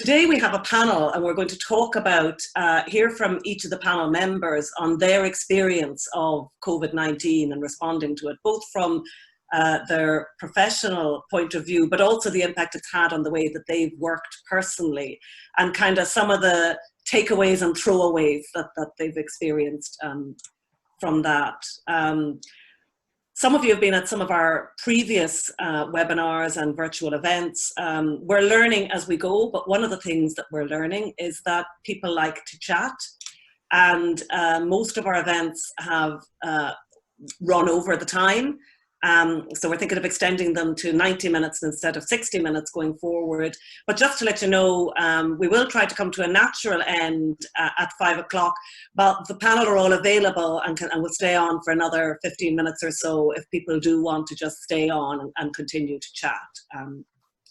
Today we have a panel and we're going to talk about, hear from each of the panel members on their experience of COVID-19 and responding to it, both from their professional point of view, but also the impact it's had on the way that they've worked personally and kind of some of the takeaways and throwaways that they've experienced from that. Some of you have been at some of our previous webinars and virtual events. We're learning as we go, but one of the things that we're learning is that people like to chat, and most of our events have run over the time. So we're thinking of extending them to 90 minutes instead of 60 minutes going forward. But just to let you know, we will try to come to a natural end at 5 o'clock, but the panel are all available and will stay on for another 15 minutes or so if people do want to just stay on and continue to chat.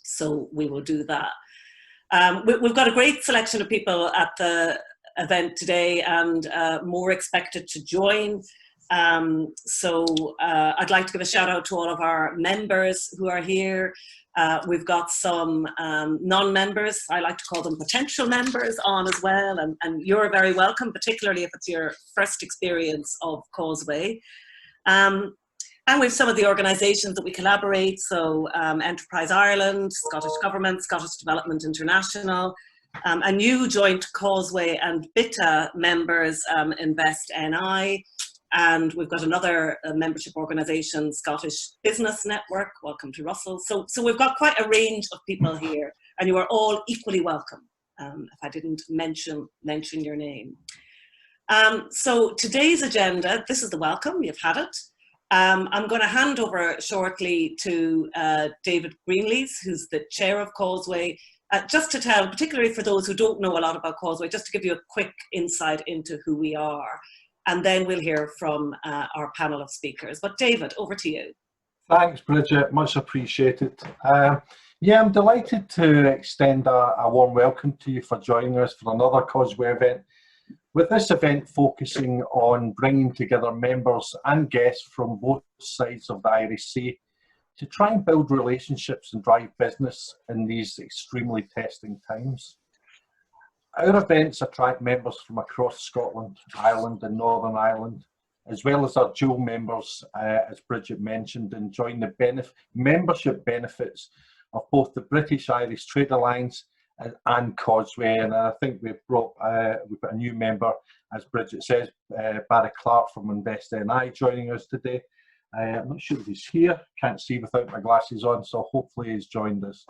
So we will do that. We've got a great selection of people at the event today and more expected to join. I'd like to give a shout out to all of our members who are here. We've got some non-members, I like to call them potential members, on as well, and you're very welcome, particularly if it's your first experience of Causeway. And we've some of the organisations that we collaborate, so Enterprise Ireland, Scottish Government, Scottish Development International, a new joint Causeway and BITA members, Invest NI. And we've got another membership organisation, Scottish Business Network. Welcome to Russell. So we've got quite a range of people here, and you are all equally welcome, if I didn't mention your name. So today's agenda, this is the welcome, you've had it. I'm going to hand over shortly to David Greenleaf, who's the chair of Causeway, just to tell, particularly for those who don't know a lot about Causeway, just to give you a quick insight into who we are. And then we'll hear from our panel of speakers. But David, over to you. Thanks, Bridget, much appreciated. Yeah, I'm delighted to extend a warm welcome to you for joining us for another Causeway event. With this event focusing on bringing together members and guests from both sides of the Irish Sea to try and build relationships and drive business in these extremely testing times. Our events attract members from across Scotland, Ireland and Northern Ireland, as well as our dual members, as Bridget mentioned, enjoying the membership benefits of both the British-Irish Trade Alliance and Causeway. And I think we've got a new member, as Bridget says, Barry Clark from Invest NI joining us today. I'm not sure if he's here, can't see without my glasses on, so hopefully he's joined us.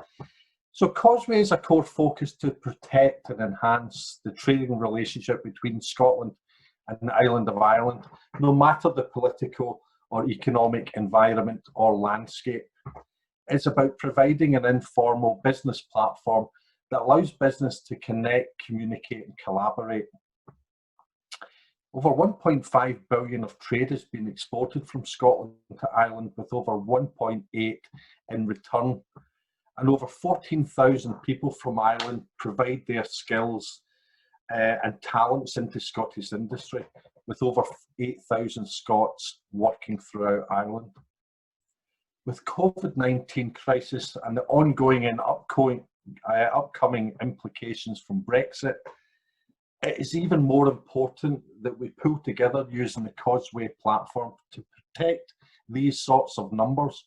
So Causeway is a core focus to protect and enhance the trading relationship between Scotland and the island of Ireland, no matter the political or economic environment or landscape. It's about providing an informal business platform that allows business to connect, communicate and collaborate. Over 1.5 billion of trade has been exported from Scotland to Ireland, with over 1.8 in return. And over 14,000 people from Ireland provide their skills and talents into Scottish industry, with over 8,000 Scots working throughout Ireland. With COVID-19 crisis and the ongoing and upcoming implications from Brexit, it is even more important that we pull together using the Causeway platform to protect these sorts of numbers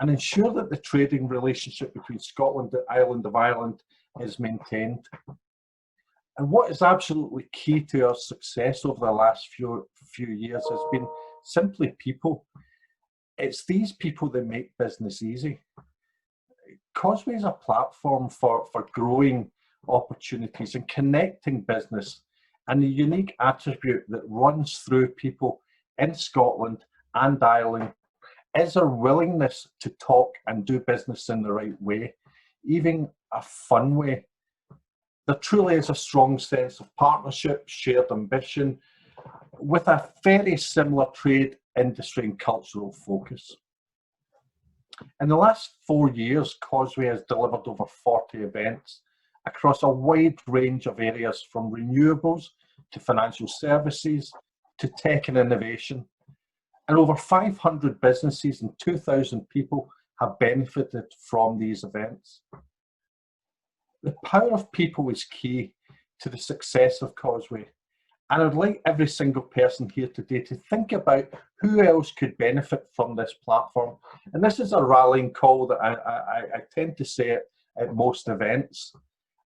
and ensure that the trading relationship between Scotland and Island of Ireland is maintained. And what is absolutely key to our success over the last few years has been simply people. It's these people that make business easy. Causeway is a platform for growing opportunities and connecting business, and the unique attribute that runs through people in Scotland and Ireland is our willingness to talk and do business in the right way, even a fun way. There truly is a strong sense of partnership, shared ambition, with a very similar trade, industry and cultural focus. In the last 4 years, Causeway has delivered over 40 events across a wide range of areas, from renewables to financial services to tech and innovation. And over 500 businesses and 2,000 people have benefited from these events. The power of people is key to the success of Causeway. And I'd like every single person here today to think about who else could benefit from this platform. And this is a rallying call that I tend to say at most events.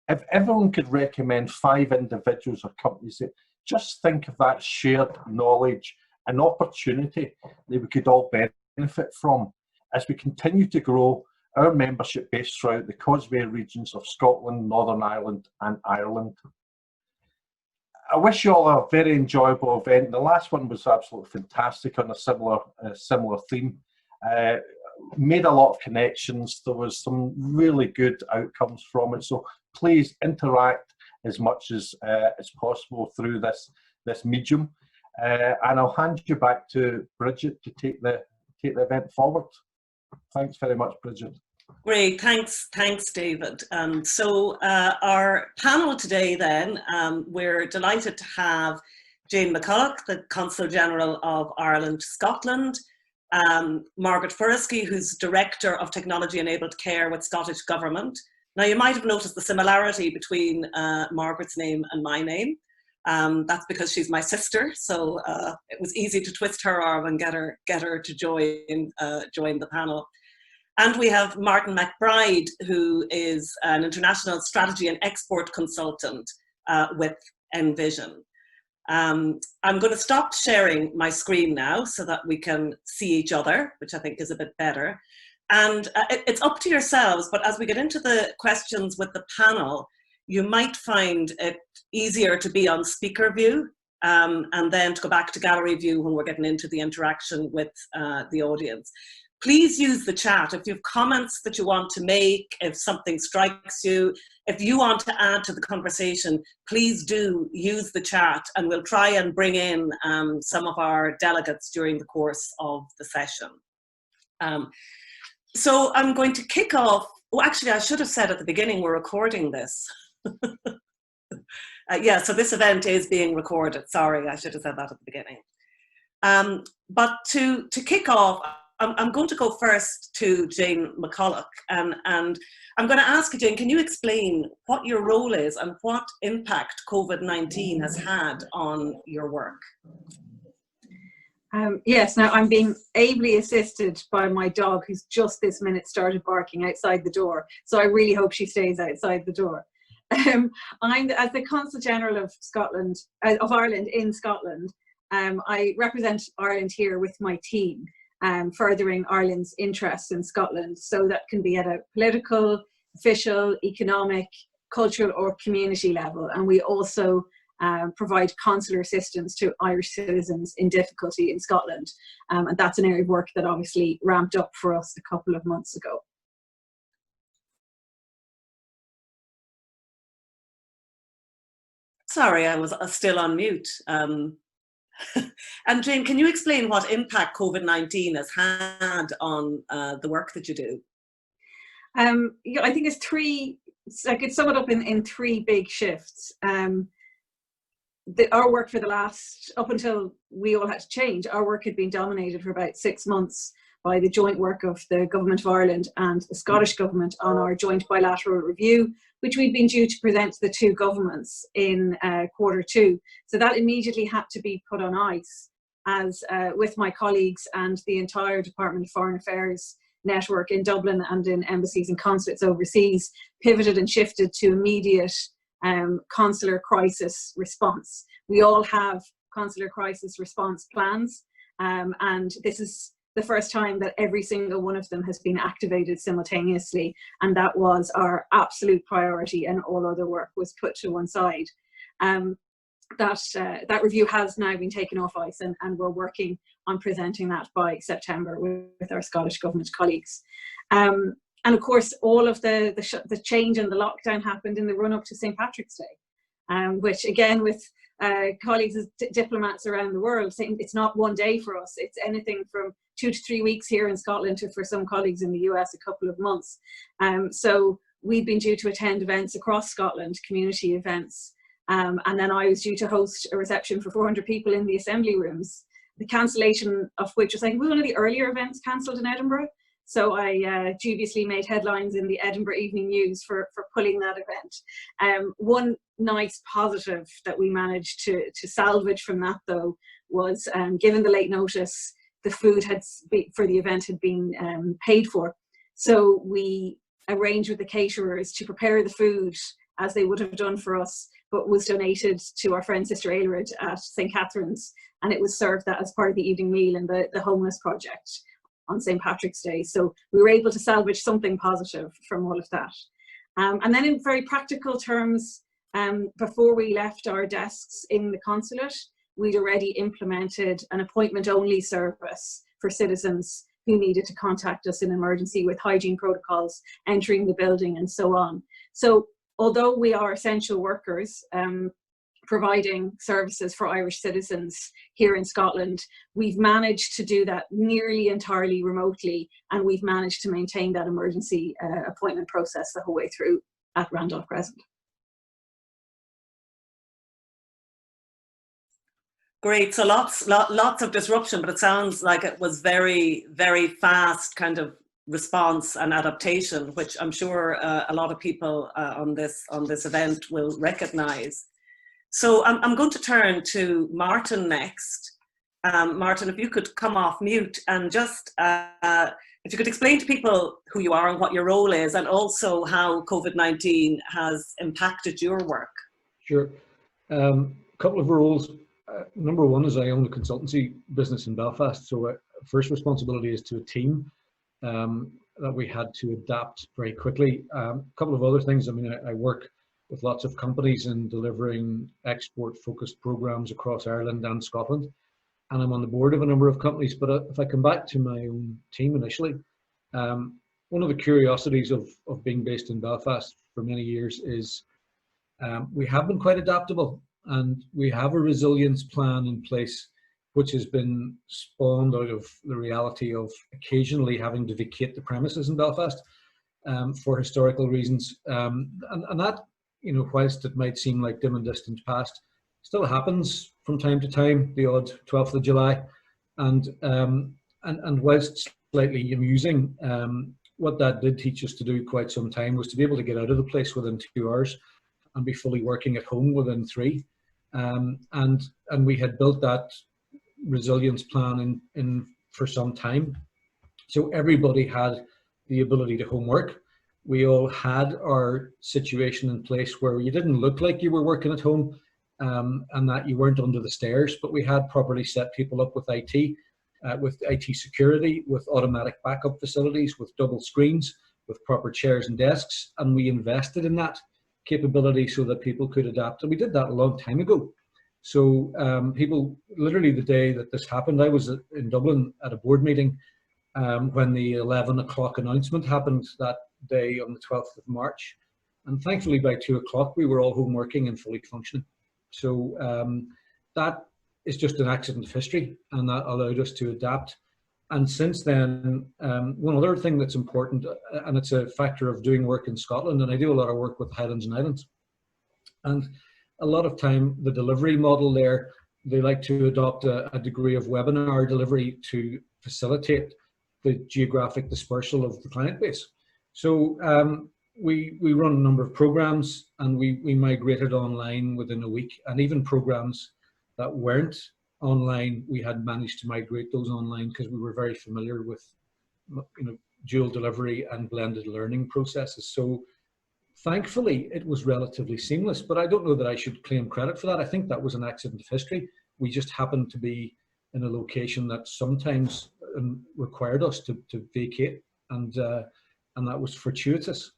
If everyone could recommend 5 individuals or companies, that just think of that shared knowledge and opportunity that we could all benefit from as we continue to grow our membership base throughout the Causeway regions of Scotland, Northern Ireland and Ireland. I wish you all a very enjoyable event. The last one was absolutely fantastic on a similar theme. Made a lot of connections. There was some really good outcomes from it. So please interact as much as possible through this medium. And I'll hand you back to Bridget to take the event forward. Thanks very much, Bridget. Great, thanks David. So our panel today then, we're delighted to have Jane McCulloch, the Consul General of Ireland, Scotland, Margaret Whoriskey, who's Director of Technology Enabled Care with Scottish Government. Now you might have noticed the similarity between Margaret's name and my name. That's because she's my sister, so it was easy to twist her arm and get her to join the panel. And we have Martin McBride, who is an international strategy and export consultant with Envision. I'm going to stop sharing my screen now so that we can see each other, which I think is a bit better. And it's up to yourselves, but as we get into the questions with the panel, you might find it easier to be on speaker view and then to go back to gallery view when we're getting into the interaction with the audience. Please use the chat. If you have comments that you want to make, if something strikes you, if you want to add to the conversation, please do use the chat and we'll try and bring in some of our delegates during the course of the session. So I'm going to kick off. Oh, actually, I should have said at the beginning we're recording this. Yeah, so this event is being recorded. Sorry, I should have said that at the beginning. But to kick off, I'm going to go first to Jane McCulloch, and I'm going to ask you, Jane, can you explain what your role is and what impact COVID-19 has had on your work? Yes, now I'm being ably assisted by my dog, who's just this minute started barking outside the door, so I really hope she stays outside the door. As the Consul General of Ireland in Scotland, I represent Ireland here with my team, furthering Ireland's interests in Scotland. So that can be at a political, official, economic, cultural or community level. And we also provide consular assistance to Irish citizens in difficulty in Scotland. And that's an area of work that obviously ramped up for us a couple of months ago. Sorry, I was still on mute. And Jane, can you explain what impact COVID-19 has had on the work that you do? Yeah, I think it's three, I could sum it up in 3 big shifts. Our work for the last, up until we all had to change, our work had been dominated for about 6 months by the joint work of the Government of Ireland and the Scottish Government on our joint bilateral review, which we'd been due to present to the 2 governments in Q2. So that immediately had to be put on ice, as with my colleagues and the entire Department of Foreign Affairs network in Dublin and in embassies and consulates overseas pivoted and shifted to immediate consular crisis response. We all have consular crisis response plans, and this is the first time that every single one of them has been activated simultaneously, and that was our absolute priority, and all other work was put to one side. That review has now been taken off ice, and we're working on presenting that by September with our Scottish Government colleagues. And of course, all of the change and the lockdown happened in the run-up to St. Patrick's Day, which again, with colleagues as diplomats around the world, it's not one day for us. It's anything from 2 to 3 weeks here in Scotland to, for some colleagues in the US, a couple of months. So we've been due to attend events across Scotland, community events, and then I was due to host a reception for 400 people in the assembly rooms, the cancellation of which was like one of the earlier events cancelled in Edinburgh. So I dubiously made headlines in the Edinburgh Evening News for pulling that event. One nice positive that we managed to salvage from that, though, was given the late notice, the food for the event had been paid for. So we arranged with the caterers to prepare the food as they would have done for us, but was donated to our friend Sister Ailerid at St. Catherine's, and it was served that as part of the evening meal in the homeless project on St. Patrick's Day. So we were able to salvage something positive from all of that. And then in very practical terms, before we left our desks in the consulate, we'd already implemented an appointment-only service for citizens who needed to contact us in emergency with hygiene protocols, entering the building and so on. So although we are essential workers, providing services for Irish citizens here in Scotland, we've managed to do that nearly entirely remotely, and we've managed to maintain that emergency appointment process the whole way through at Randolph Crescent. Great, so lots of disruption, but it sounds like it was very, very fast kind of response and adaptation, which I'm sure a lot of people on this event will recognise. So I'm going to turn to Martin next. Martin, if you could come off mute and just if you could explain to people who you are and what your role is, and also how COVID-19 has impacted your work. Sure. A couple of roles. Number one is I own a consultancy business in Belfast, so first responsibility is to a team that we had to adapt very quickly. A couple of other things. I mean, I work with lots of companies in delivering export-focused programs across Ireland and Scotland, and I'm on the board of a number of companies. But if I come back to my own team initially, one of the curiosities of being based in Belfast for many years is we have been quite adaptable, and we have a resilience plan in place which has been spawned out of the reality of occasionally having to vacate the premises in Belfast for historical reasons. And that, you know, whilst it might seem like dim and distant past, still happens from time to time, the odd 12th of July. And whilst slightly amusing, what that did teach us to do quite some time was to be able to get out of the place within 2 hours and be fully working at home within 3. And we had built that resilience plan in for some time. So everybody had the ability to homework. We all had our situation in place where you didn't look like you were working at home and that you weren't under the stairs, but we had properly set people up with IT security, with automatic backup facilities, with double screens, with proper chairs and desks, and we invested in that capability so that people could adapt. And we did that a long time ago. So people, literally the day that this happened, I was in Dublin at a board meeting when the 11 o'clock announcement happened that day on the 12th of March. And thankfully by 2 o'clock we were all home working and fully functioning. So that is just an accident of history, and that allowed us to adapt. And since then, one other thing that's important, and it's a factor of doing work in Scotland, and I do a lot of work with Highlands and Islands. And a lot of time, the delivery model there, they like to adopt a degree of webinar delivery to facilitate the geographic dispersal of the client base. So we run a number of programs, and we migrated online within a week, and even programs that weren't online, we had managed to migrate those online because we were very familiar with, you know, dual delivery and blended learning processes. So thankfully it was relatively seamless, but I don't know that I should claim credit for that. I think that was an accident of history. We just happened to be in a location that sometimes required us to vacate, and that was fortuitous.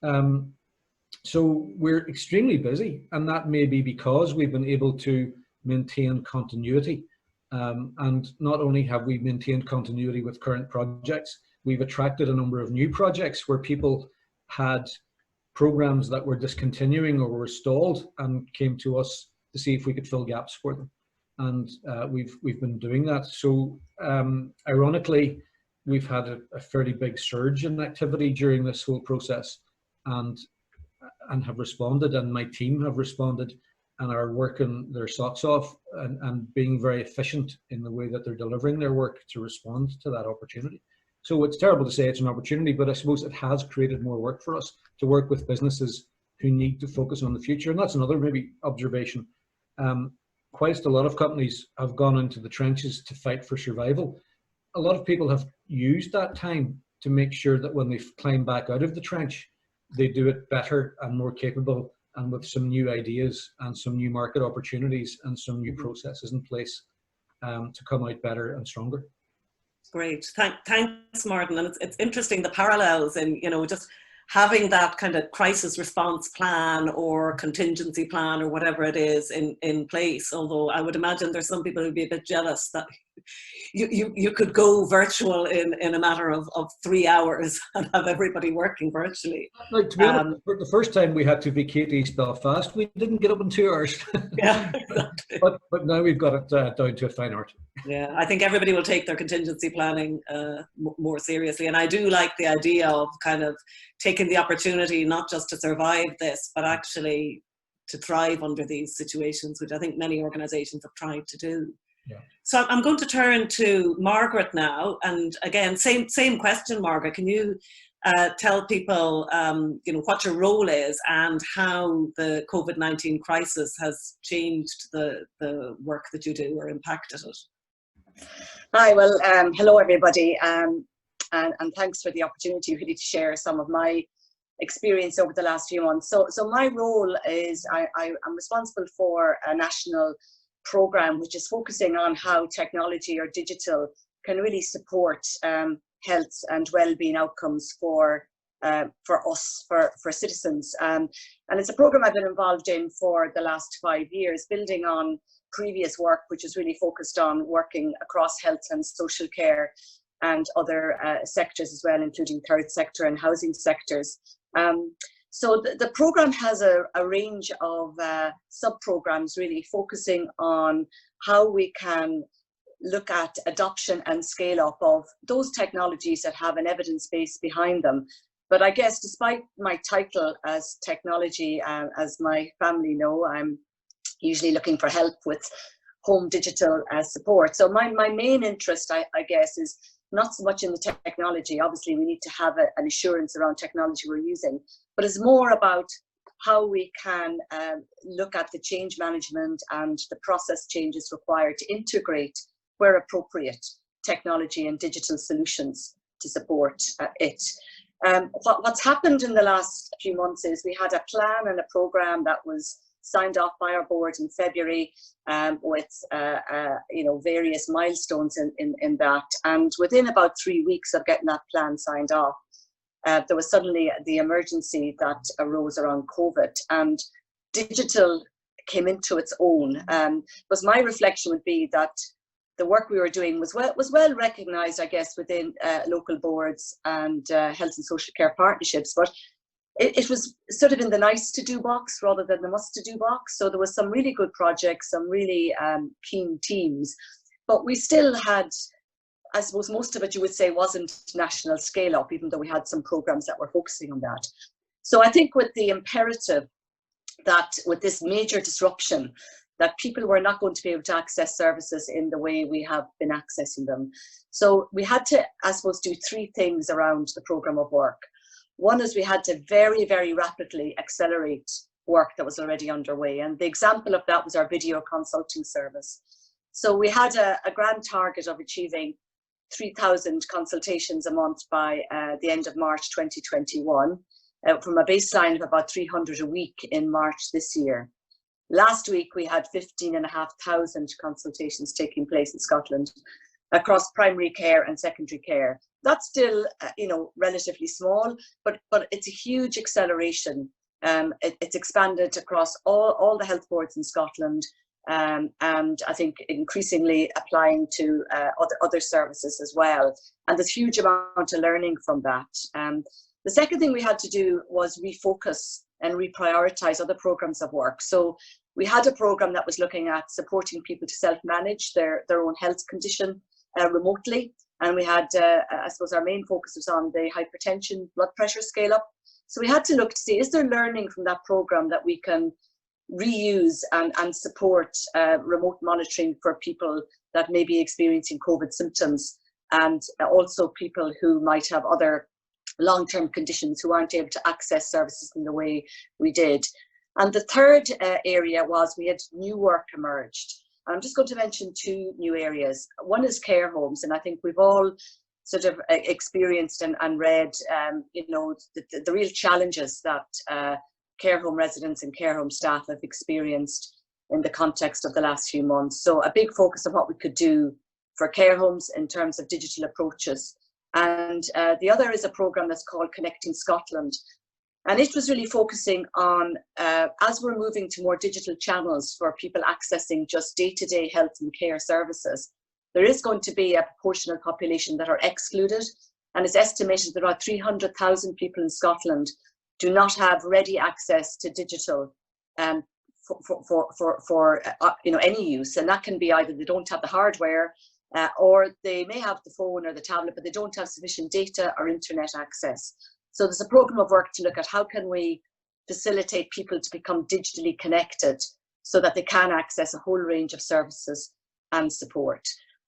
So we're extremely busy, and that may be because we've been able to maintain continuity. And not only have we maintained continuity with current projects, we've attracted a number of new projects where people had programs that were discontinuing or were stalled and came to us to see if we could fill gaps for them. And we've been doing that. So ironically, we've had a fairly big surge in activity during this whole process, and have responded, and my team have responded and are working their socks off and being very efficient in the way that they're delivering their work to respond to that opportunity. So it's terrible to say it's an opportunity, but I suppose it has created more work for us to work with businesses who need to focus on the future. And that's another maybe observation. Whilst a lot of companies have gone into the trenches to fight for survival, a lot of people have used that time to make sure that when they climb back out of the trench, they do it better and more capable and with some new ideas and some new market opportunities and some new processes in place to come out better and stronger. Great. Thanks, Martin. And it's interesting, the parallels in, you know, just having that kind of crisis response plan or contingency plan or whatever it is in place. Although I would imagine there's some people who'd be a bit jealous that you could go virtual in a matter of 3 hours and have everybody working virtually. Like, to be honest, for the first time we had to vacate East Belfast, we didn't get up in 2 hours. Yeah, exactly. but now we've got it down to a fine art. Yeah, I think everybody will take their contingency planning more seriously. And I do like the idea of kind of taking the opportunity not just to survive this, but actually to thrive under these situations, which I think many organisations have tried to do. Yeah. So I'm going to turn to Margaret now. And again, same question, Margaret. Can you tell people you know, what your role is and how the COVID-19 crisis has changed the work that you do or impacted it? Hi, well, hello everybody, and thanks for the opportunity really to share some of my experience over the last few months. So my role is I'm responsible for a national program which is focusing on how technology or digital can really support health and well-being outcomes for us, for citizens. And it's a program I've been involved in for the last 5 years, building on previous work which is really focused on working across health and social care and other sectors as well, including third sector and housing sectors. So the program has a range of sub-programs really focusing on how we can look at adoption and scale up of those technologies that have an evidence base behind them. But I guess despite my title as technology, as my family know, I'm usually looking for help with home digital support. So my main interest, I guess, is not so much in the technology. Obviously, we need to have an assurance around technology we're using, but it's more about how we can look at the change management and the process changes required to integrate, where appropriate, technology and digital solutions to support it. What's happened in the last few months is we had a plan and a program that was signed off by our board in February with you know, various milestones in that. And within about 3 weeks of getting that plan signed off, there was suddenly the emergency that arose around COVID, and digital came into its own. But my reflection would be that the work we were doing was well recognised, I guess, within local boards and health and social care partnerships, but it was sort of in the nice to do box rather than the must to do box. So there was some really good projects, some really keen teams, but we still had, I suppose most of it you would say wasn't national scale up, even though we had some programs that were focusing on that. So I think with the imperative that with this major disruption, that people were not going to be able to access services in the way we have been accessing them. So we had to, I suppose, do 3 things around the program of work. One is we had to very, very rapidly accelerate work that was already underway. And the example of that was our video consulting service. So we had a grand target of achieving 3,000 consultations a month by the end of March 2021, from a baseline of about 300 a week in March this year. Last week, we had 15,500 consultations taking place in Scotland across primary care and secondary care. That's still, you know, relatively small, but it's a huge acceleration. It's expanded across all the health boards in Scotland, and I think increasingly applying to other services as well. And there's huge amount of learning from that. The second thing we had to do was refocus and reprioritize other programs of work. So we had a program that was looking at supporting people to self-manage their own health condition remotely. And we had, I suppose our main focus was on the hypertension, blood pressure scale up. So we had to look to see, is there learning from that program that we can reuse and support remote monitoring for people that may be experiencing COVID symptoms and also people who might have other long-term conditions who aren't able to access services in the way we did. And the third area was we had new work emerged. And I'm just going to mention two new areas. One is care homes, and I think we've all sort of experienced and read, you know, the real challenges that care home residents and care home staff have experienced in the context of the last few months. So a big focus of what we could do for care homes in terms of digital approaches. And the other is a programme that's called Connecting Scotland. And it was really focusing on, as we're moving to more digital channels for people accessing just day-to-day health and care services, there is going to be a proportional population that are excluded. And it's estimated that about 300,000 people in Scotland do not have ready access to digital for you know, any use. And that can be either they don't have the hardware, or they may have the phone or the tablet, but they don't have sufficient data or internet access. So there's a program of work to look at how can we facilitate people to become digitally connected so that they can access a whole range of services and support.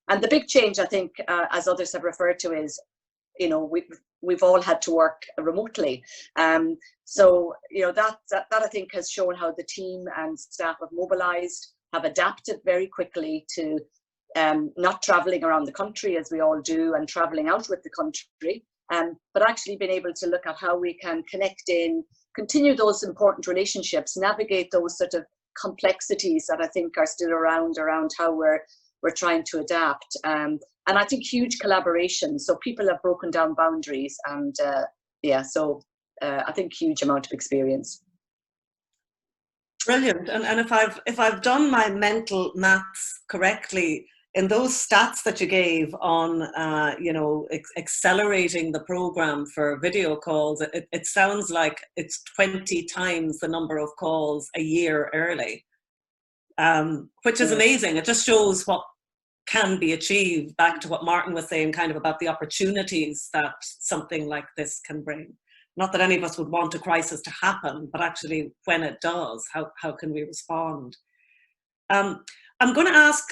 And the big change, I think, as others have referred to, is, you know, we've all had to work remotely. So, you know, that I think has shown how the team and staff have mobilized, have adapted very quickly to not traveling around the country as we all do and traveling out with the country, but actually being able to look at how we can connect in, continue those important relationships, navigate those sort of complexities that I think are still around how we're trying to adapt. And I think huge collaboration. So people have broken down boundaries, and yeah, so I think huge amount of experience. Brilliant. And if I've done my mental maths correctly, in those stats that you gave on, you know, accelerating the program for video calls, it sounds like it's 20 times the number of calls a year early, which is amazing. It just shows what can be achieved, back to what Martin was saying, kind of about the opportunities that something like this can bring. Not that any of us would want a crisis to happen, but actually when it does, how can we respond? I'm going to ask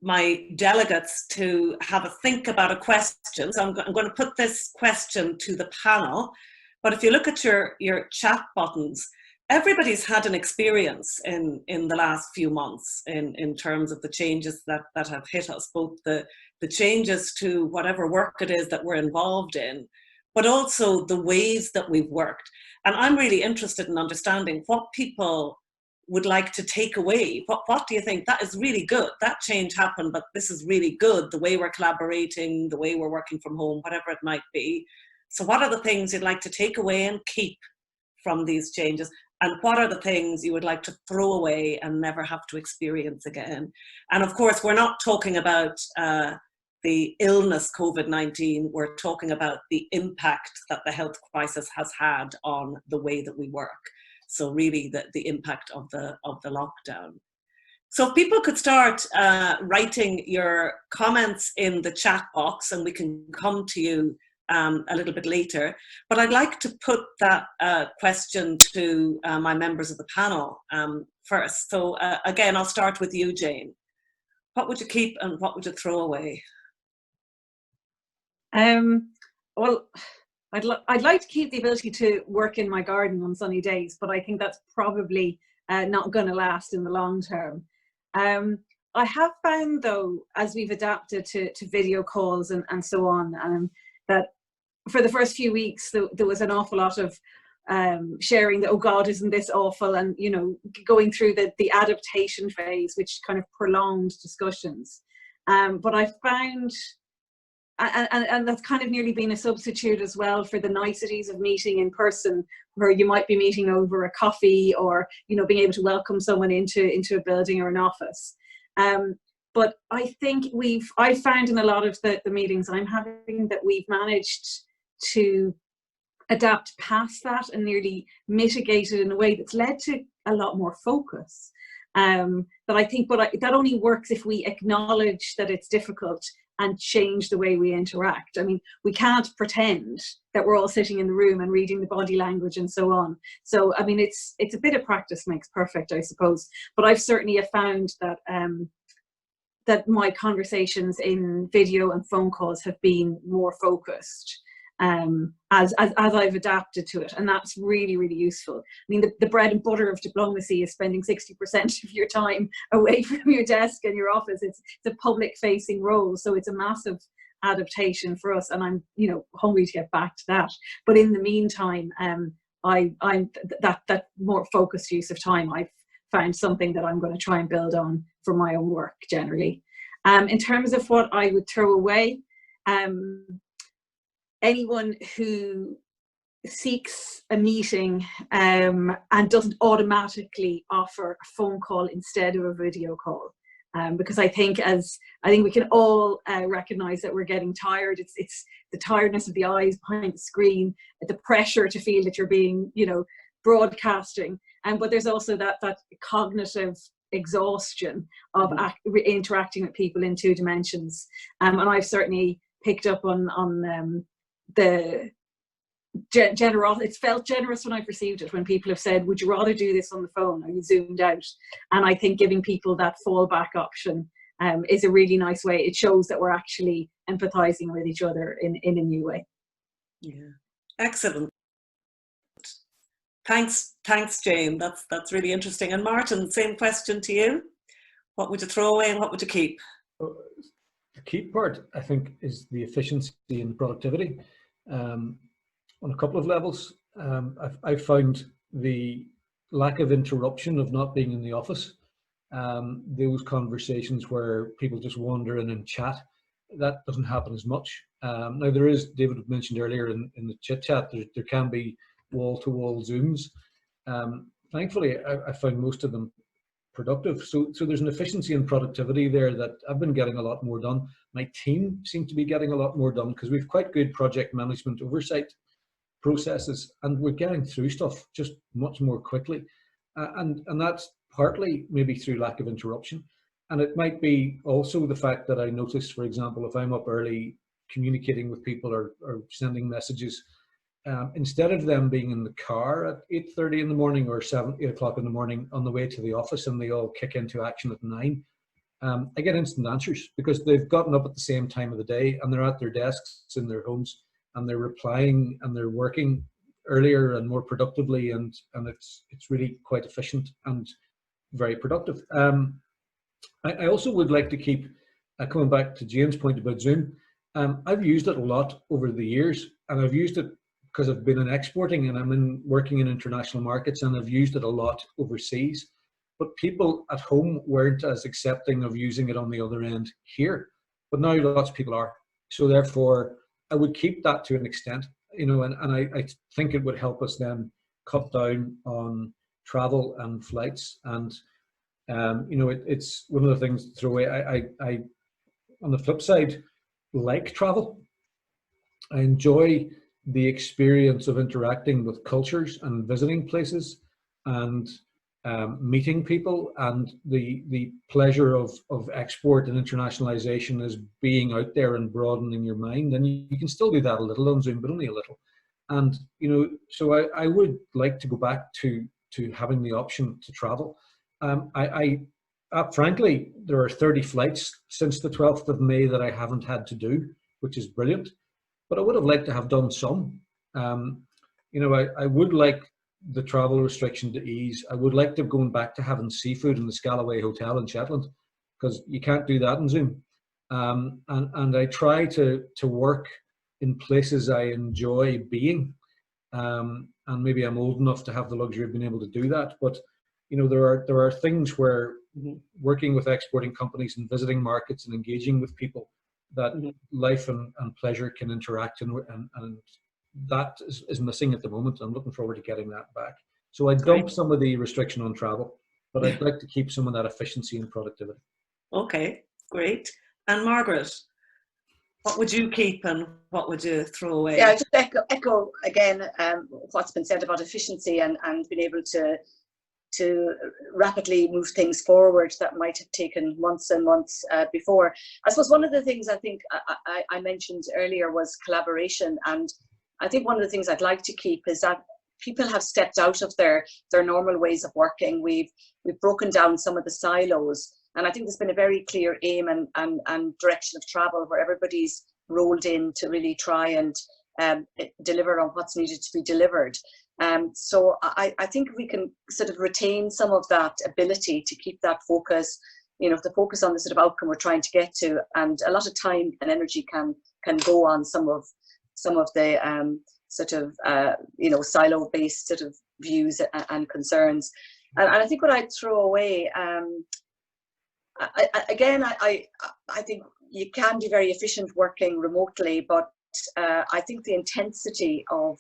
my delegates to have a think about a question. So I'm going to put this question to the panel, but if you look at your chat buttons, everybody's had an experience in the last few months in terms of the changes that have hit us, both the changes to whatever work it is that we're involved in, but also the ways that we've worked. And I'm really interested in understanding what people would like to take away. What do you think? That is really good. That change happened, but this is really good. The way we're collaborating, the way we're working from home, whatever it might be. So what are the things you'd like to take away and keep from these changes? And what are the things you would like to throw away and never have to experience again? And of course, we're not talking about the illness COVID-19. We're talking about the impact that the health crisis has had on the way that we work. So really the impact of the lockdown. So if people could start writing your comments in the chat box, and we can come to you a little bit later. But I'd like to put that question to my members of the panel first. So again, I'll start with you, Jane. What would you keep and what would you throw away? Well, I'd like to keep the ability to work in my garden on sunny days, but I think that's probably not going to last in the long term. I have found, though, as we've adapted to video calls and so on, that for the first few weeks there was an awful lot of sharing that, oh God, isn't this awful, and you know, going through the adaptation phase, which kind of prolonged discussions. But I found, and that's kind of nearly been a substitute as well for the niceties of meeting in person, where you might be meeting over a coffee, or you know, being able to welcome someone into a building or an office. But I think I found in a lot of the meetings I'm having that we've managed to adapt past that and nearly mitigate it in a way that's led to a lot more focus. That I think, that only works if we acknowledge that it's difficult and change the way we interact. I mean, we can't pretend that we're all sitting in the room and reading the body language and so on. So, I mean, it's a bit of practice makes perfect, I suppose. But I've certainly found that that my conversations in video and phone calls have been more focused as I've adapted to it, and that's really, really useful. I mean, the bread and butter of diplomacy is spending 60% of your time away from your desk and your office. It's a public-facing role, so it's a massive adaptation for us, and I'm, you know, hungry to get back to that. But in the meantime, I'm that more focused use of time, I've found something that I'm going to try and build on for my own work generally. In terms of what I would throw away, anyone who seeks a meeting and doesn't automatically offer a phone call instead of a video call, because I think we can all recognize that we're getting tired. It's the tiredness of the eyes behind the screen, the pressure to feel that you're being, you know, broadcasting, but there's also that cognitive exhaustion of interacting with people in two dimensions, and I've certainly picked up on the generosity. It's felt generous when I've received it, when people have said, would you rather do this on the phone, or you zoomed out? And I think giving people that fallback option is a really nice way. It shows that we're actually empathizing with each other in a new way. Yeah, excellent. Thanks, Jane. That's really interesting. And Martin, same question to you. What would you throw away and what would you keep? The key part, I think, is the efficiency and productivity. On a couple of levels, I've found the lack of interruption of not being in the office, those conversations where people just wander in and chat, that doesn't happen as much. Now there is, David mentioned earlier in the chit chat, there can be wall-to-wall Zooms. Thankfully, I found most of them productive. So there's an efficiency and productivity there that I've been getting a lot more done. My team seem to be getting a lot more done because we've quite good project management oversight processes, and we're getting through stuff just much more quickly. And that's partly maybe through lack of interruption. And it might be also the fact that I notice, for example, if I'm up early communicating with people or sending messages, instead of them being in the car at 8:30 in the morning or 8 o'clock in the morning on the way to the office and they all kick into action at 9, I get instant answers because they've gotten up at the same time of the day and they're at their desks in their homes and they're replying and they're working earlier and more productively, and it's really quite efficient and very productive. I also would like to keep, coming back to Jane's point about Zoom, I've used it a lot over the years, and I've used it because I've been in exporting and I'm working in international markets, and I've used it a lot overseas. But people at home weren't as accepting of using it on the other end here. But now lots of people are. So therefore, I would keep that to an extent, you know, and I think it would help us then cut down on travel and flights. And, you know, it's one of the things to throw away. I, on the flip side, like travel. I enjoy the experience of interacting with cultures and visiting places and meeting people, and the pleasure of export and internationalization is being out there and broadening your mind. And you can still do that a little on Zoom, but only a little. And, you know, so I would like to go back to having the option to travel. Frankly, there are 30 flights since the 12th of May that I haven't had to do, which is brilliant. But I would have liked to have done some. You know, I would like the travel restriction to ease. I would like to have gone back to having seafood in the Scalloway Hotel in Shetland, because you can't do that in Zoom. And I try to work in places I enjoy being. And maybe I'm old enough to have the luxury of being able to do that. But, you know, there are things where working with exporting companies and visiting markets and engaging with people, that life and pleasure can interact, and that is missing at the moment. I'm looking forward to getting that back. So I dump some of the restriction on travel, but I'd like to keep some of that efficiency and productivity. Okay, great. And Margaret, what would you keep and what would you throw away? Yeah, just echo again what's been said about efficiency and being able to rapidly move things forward that might have taken months and months before. I suppose one of the things I think I mentioned earlier was collaboration, and I think one of the things I'd like to keep is that people have stepped out of their normal ways of working. We've broken down some of the silos. And I think there's been a very clear aim and direction of travel where everybody's rolled in to really try and deliver on what's needed to be delivered. So I think we can sort of retain some of that ability to keep that focus, you know, the focus on the sort of outcome we're trying to get to, and a lot of time and energy can go on some of the sort of you know, silo-based sort of views and concerns. And I think what I'd throw away, I think you can be very efficient working remotely, but I think the intensity of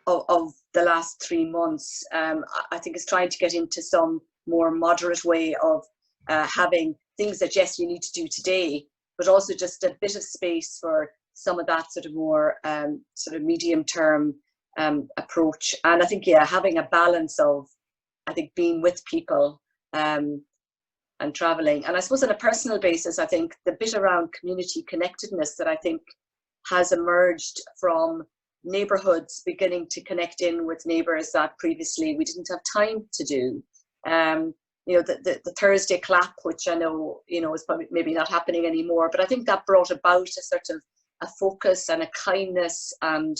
the last 3 months, I think is trying to get into some more moderate way of having things that, yes, you need to do today, but also just a bit of space for some of that sort of more sort of medium term approach. And I think, yeah, having a balance of, I think, being with people and traveling. And I suppose on a personal basis, I think the bit around community connectedness that I think has emerged from neighbourhoods beginning to connect in with neighbours that previously we didn't have time to do. You know, the Thursday clap, which I know, you know, is probably maybe not happening anymore, but I think that brought about a sort of a focus and a kindness, and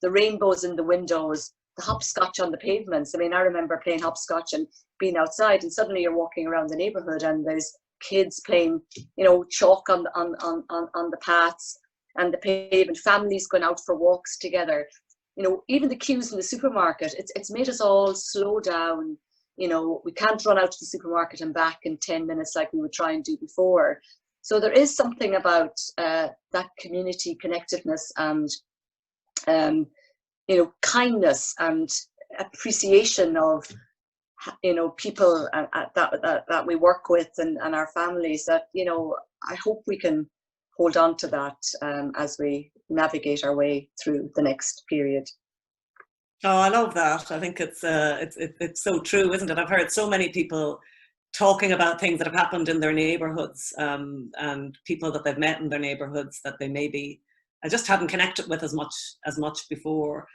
the rainbows in the windows, the hopscotch on the pavements. I mean, I remember playing hopscotch and being outside, and suddenly you're walking around the neighbourhood and there's kids playing, you know, chalk on the paths and the pavement, families going out for walks together. You know, even the queues in the supermarket, it's made us all slow down. You know, we can't run out to the supermarket and back in 10 minutes like we would try and do before. So there is something about that community connectedness and, you know, kindness and appreciation of, you know, people that we work with and our families, that, you know, I hope we can hold on to that as we navigate our way through the next period. Oh, I love that. I think it's so true, isn't it? I've heard so many people talking about things that have happened in their neighbourhoods and people that they've met in their neighbourhoods that they maybe just hadn't connected with as much before.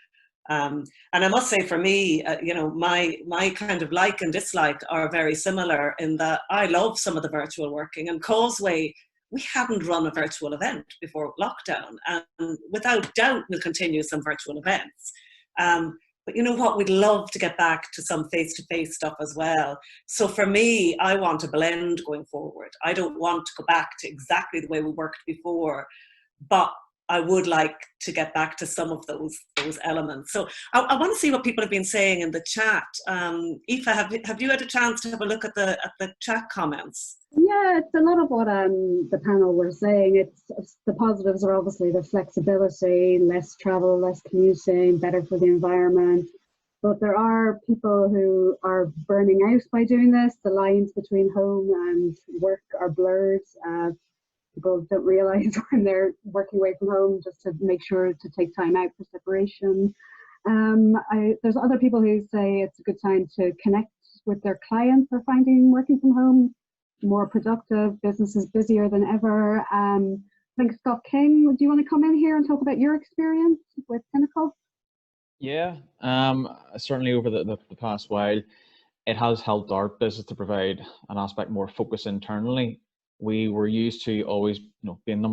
And I must say, for me, you know, my kind of like and dislike are very similar in that I love some of the virtual working. And Causeway, we hadn't run a virtual event before lockdown, and without doubt we'll continue some virtual events. But you know what, we'd love to get back to some face-to-face stuff as well. So for me, I want a blend going forward. I don't want to go back to exactly the way we worked before, but I would like to get back to some of those elements. So I want to see what people have been saying in the chat. Aoife, have you had a chance to have a look at the chat comments? Yeah, it's a lot of what the panel were saying. It's the positives are obviously the flexibility, less travel, less commuting, better for the environment. But there are people who are burning out by doing this. The lines between home and work are blurred. People don't realise when they're working away from home, just to make sure to take time out for separation. There's other people who say it's a good time to connect with their clients. They're finding working from home more productive, business is busier than ever. I think Scott King, do you want to come in here and talk about your experience with Pinnacle? Yeah, certainly over the past while, it has helped our business to provide an aspect more focus internally. We were used to always, being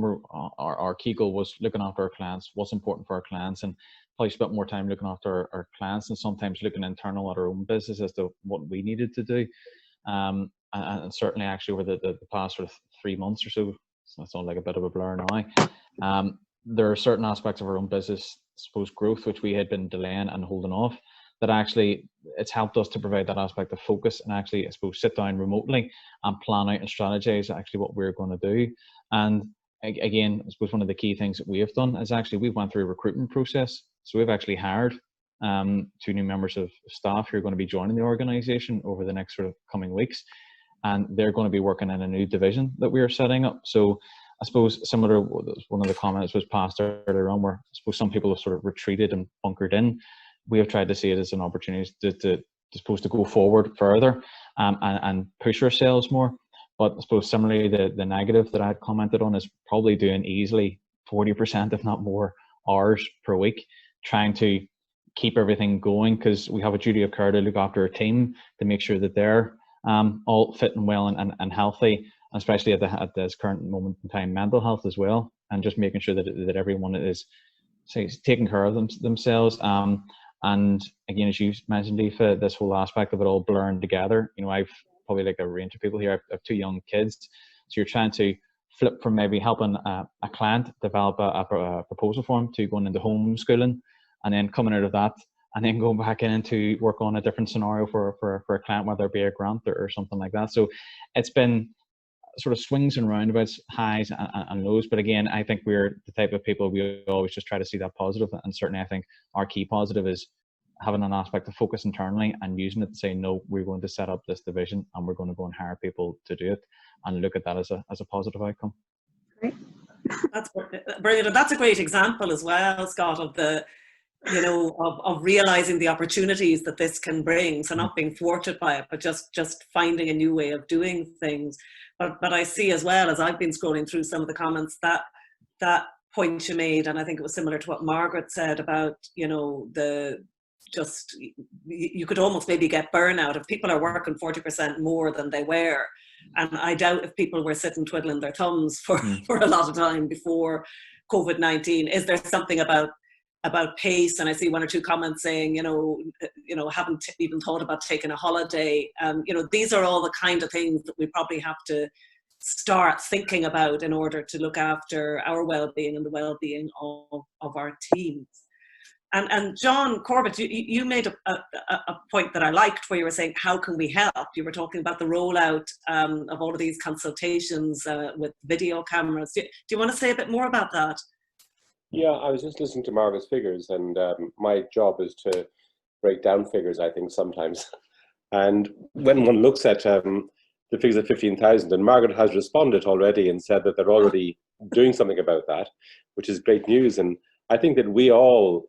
our key goal was looking after our clients, what's important for our clients, and probably spent more time looking after our clients and sometimes looking internal at our own business as to what we needed to do. And certainly actually over the past sort of 3 months or so, it's all like a bit of a blur now. There are certain aspects of our own business, I suppose, growth, which we had been delaying and holding off, that actually it's helped us to provide that aspect of focus and actually, I suppose, sit down remotely and plan out and strategize actually what we're going to do. And again, I suppose one of the key things that we have done is actually we've went through a recruitment process. So we've actually hired 2 new members of staff who are going to be joining the organization over the next sort of coming weeks. And they're going to be working in a new division that we are setting up. So I suppose similar to one of the comments was passed earlier on, where I suppose some people have sort of retreated and bunkered in. We have tried to see it as an opportunity to go forward further and push ourselves more. But I suppose similarly, the negative that I had commented on is probably doing easily 40%, if not more, hours per week, trying to keep everything going, because we have a duty of care to look after a team to make sure that they're all fit and well and healthy, especially at this current moment in time, mental health as well, and just making sure that everyone is taking care of themselves. And again, as you mentioned, Aoife, this whole aspect of it all blurring together. You know, I've probably like a range of people here. I have 2 young kids, so you're trying to flip from maybe helping a client develop a proposal form to going into homeschooling, and then coming out of that and then going back into work on a different scenario for a client, whether it be a grant or something like that. So it's been sort of swings and roundabouts, highs and lows. But again, I think we're the type of people, we always just try to see that positive. And certainly I think our key positive is having an aspect of focus internally and using it to say, no, we're going to set up this division and we're going to go and hire people to do it, and look at that as a positive outcome. Great. That's brilliant. And that's a great example as well, Scott, of the, you know, of realizing the opportunities that this can bring. So not being thwarted by it, but just finding a new way of doing things. But I see as well, as I've been scrolling through some of the comments, that point you made, and I think it was similar to what Margaret said about, you know, you could almost maybe get burnout if people are working 40% more than they were. And I doubt if people were sitting twiddling their thumbs for a lot of time before COVID-19. Is there something about pace? And I see 1 or 2 comments saying, you know, haven't even thought about taking a holiday. You know, these are all the kind of things that we probably have to start thinking about in order to look after our well-being and the well-being of our teams. And John Corbett, you made a point that I liked, where you were saying, how can we help? You were talking about the rollout of all of these consultations with video cameras. Do you want to say a bit more about that? Yeah, I was just listening to Margaret's figures, and my job is to break down figures, I think, sometimes. And when one looks at the figures of 15,000, and Margaret has responded already and said that they're already doing something about that, which is great news. And I think that we all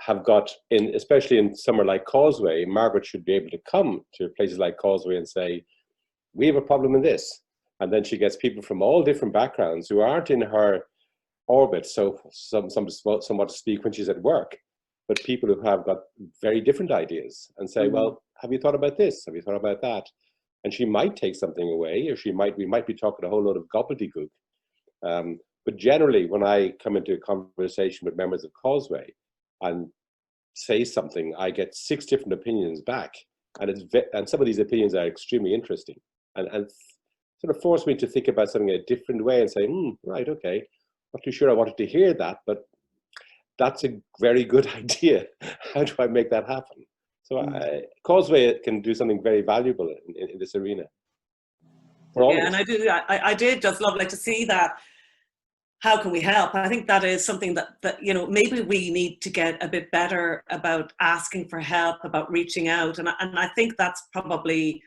have got, especially in somewhere like Causeway, Margaret should be able to come to places like Causeway and say, we have a problem in this. And then she gets people from all different backgrounds who aren't in her orbit, so somewhat to speak, when she's at work, but people who have got very different ideas, and say, well, have you thought about this? Have you thought about that? And she might take something away, or we might be talking a whole lot of gobbledygook. But generally, when I come into a conversation with members of Causeway and say something, I get 6 different opinions back, and some of these opinions are extremely interesting, and sort of force me to think about something in a different way and say, right, okay, not too sure I wanted to hear that, but that's a very good idea. How do I make that happen? So Causeway can do something very valuable in this arena. Yeah, and I did just love to see that. How can we help? I think that is something that you know, maybe we need to get a bit better about asking for help, about reaching out, and I think that's probably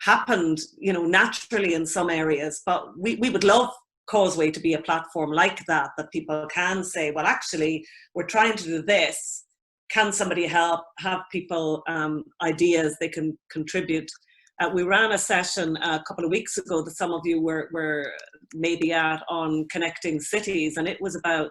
happened, you know, naturally in some areas. But we would love Causeway to be a platform like that people can say, well, actually, we're trying to do this. Can somebody help? Have people ideas they can contribute? We ran a session a couple of weeks ago that some of you were maybe at, on connecting cities, and it was about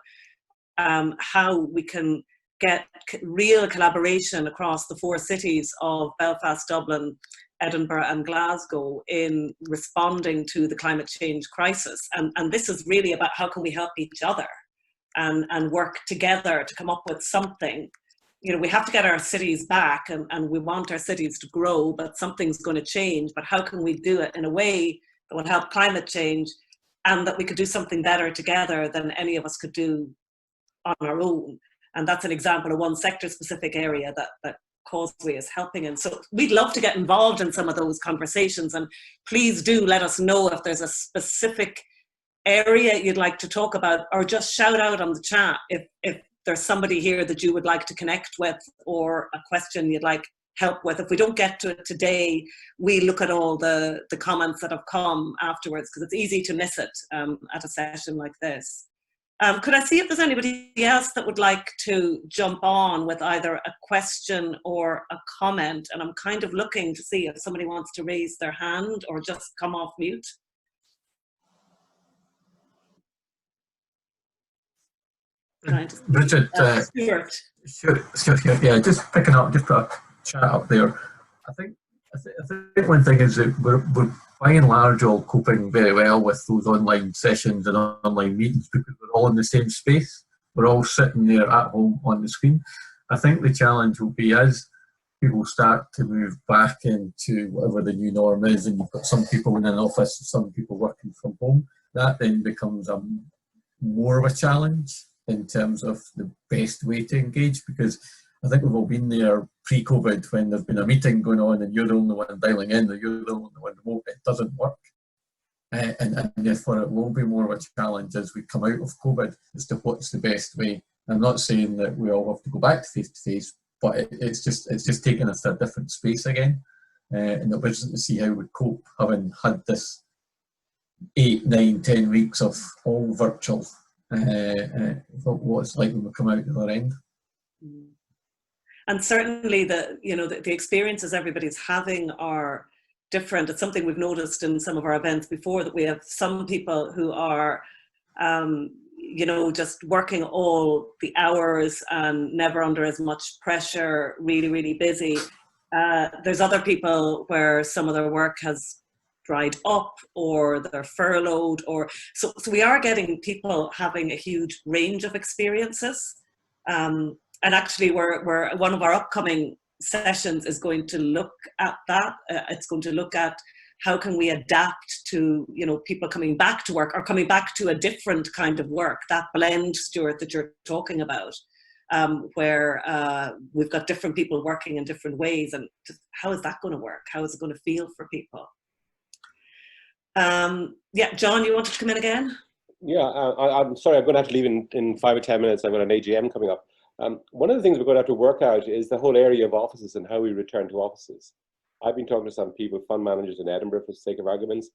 how we can get real collaboration across the 4 cities of Belfast, Dublin, Edinburgh and Glasgow in responding to the climate change crisis. And this is really about how can we help each other and work together to come up with something. You know, we have to get our cities back, and we want our cities to grow, but something's going to change. But how can we do it in a way that will help climate change, and that we could do something better together than any of us could do on our own? And that's an example of one sector-specific area that Causeway is helping in. So we'd love to get involved in some of those conversations, and please do let us know if there's a specific area you'd like to talk about, or just shout out on the chat if there's somebody here that you would like to connect with, or a question you'd like help with. If we don't get to it today, we look at all the comments that have come afterwards, because it's easy to miss it at a session like this. Could I see if there's anybody else that would like to jump on with either a question or a comment? And I'm kind of looking to see if somebody wants to raise their hand or just come off mute. Bridget, Stuart. Stuart, yeah, just picking up, just put a chat up there. I think I think one thing is that we're by and large all coping very well with those online sessions and online meetings because we're all in the same space. We're all sitting there at home on the screen. I think the challenge will be as people start to move back into whatever the new norm is, and you've got some people in an office and some people working from home, that then becomes more of a challenge in terms of the best way to engage, because I think we've all been there pre-COVID when there's been a meeting going on and you're the only one dialing in or you're the only one remote. It doesn't work. And therefore it will be more of a challenge as we come out of COVID as to what's the best way. I'm not saying that we all have to go back to face-to-face, but it's just taking us to a different space again. And it'll be interesting to see how we cope, having had this 8, 9, 10 weeks of all virtual, what it's like when we come out the other end. And certainly the experiences everybody's having are different. It's something we've noticed in some of our events before, that we have some people who are just working all the hours and never under as much pressure, really, really busy. There's other people where some of their work has dried up or they're furloughed, or so we are getting people having a huge range of experiences. And actually we're one of our upcoming sessions is going to look at that. It's going to look at how can we adapt to, people coming back to work or coming back to a different kind of work, that blend, Stuart, that you're talking about, where we've got different people working in different ways, and just, how is that going to work? How is it going to feel for people? Yeah, John, you wanted to come in again? Yeah, I'm sorry, I'm going to have to leave in 5 or 10 minutes. I've got an AGM coming up. One of the things we're going to have to work out is the whole area of offices and how we return to offices. I've been talking to some people, fund managers in Edinburgh for the sake of arguments,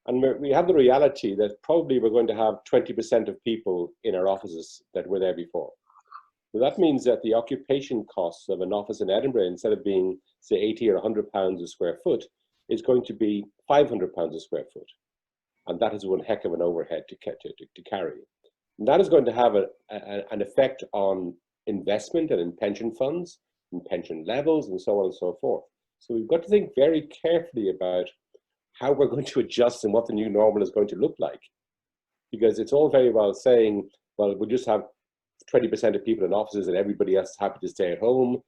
and we have the reality that probably we're going to have 20% of people in our offices that were there before. So that means that the occupation costs of an office in Edinburgh, instead of being, say, 80 or 100 pounds a square foot, is going to be 500 pounds a square foot. And that is one heck of an overhead to carry. And that is going to have an effect on investment and in pension funds, in pension levels, and so on and so forth. So we've got to think very carefully about how we're going to adjust and what the new normal is going to look like. Because it's all very well saying, well, we'll just have 20% of people in offices and everybody else is happy to stay at home.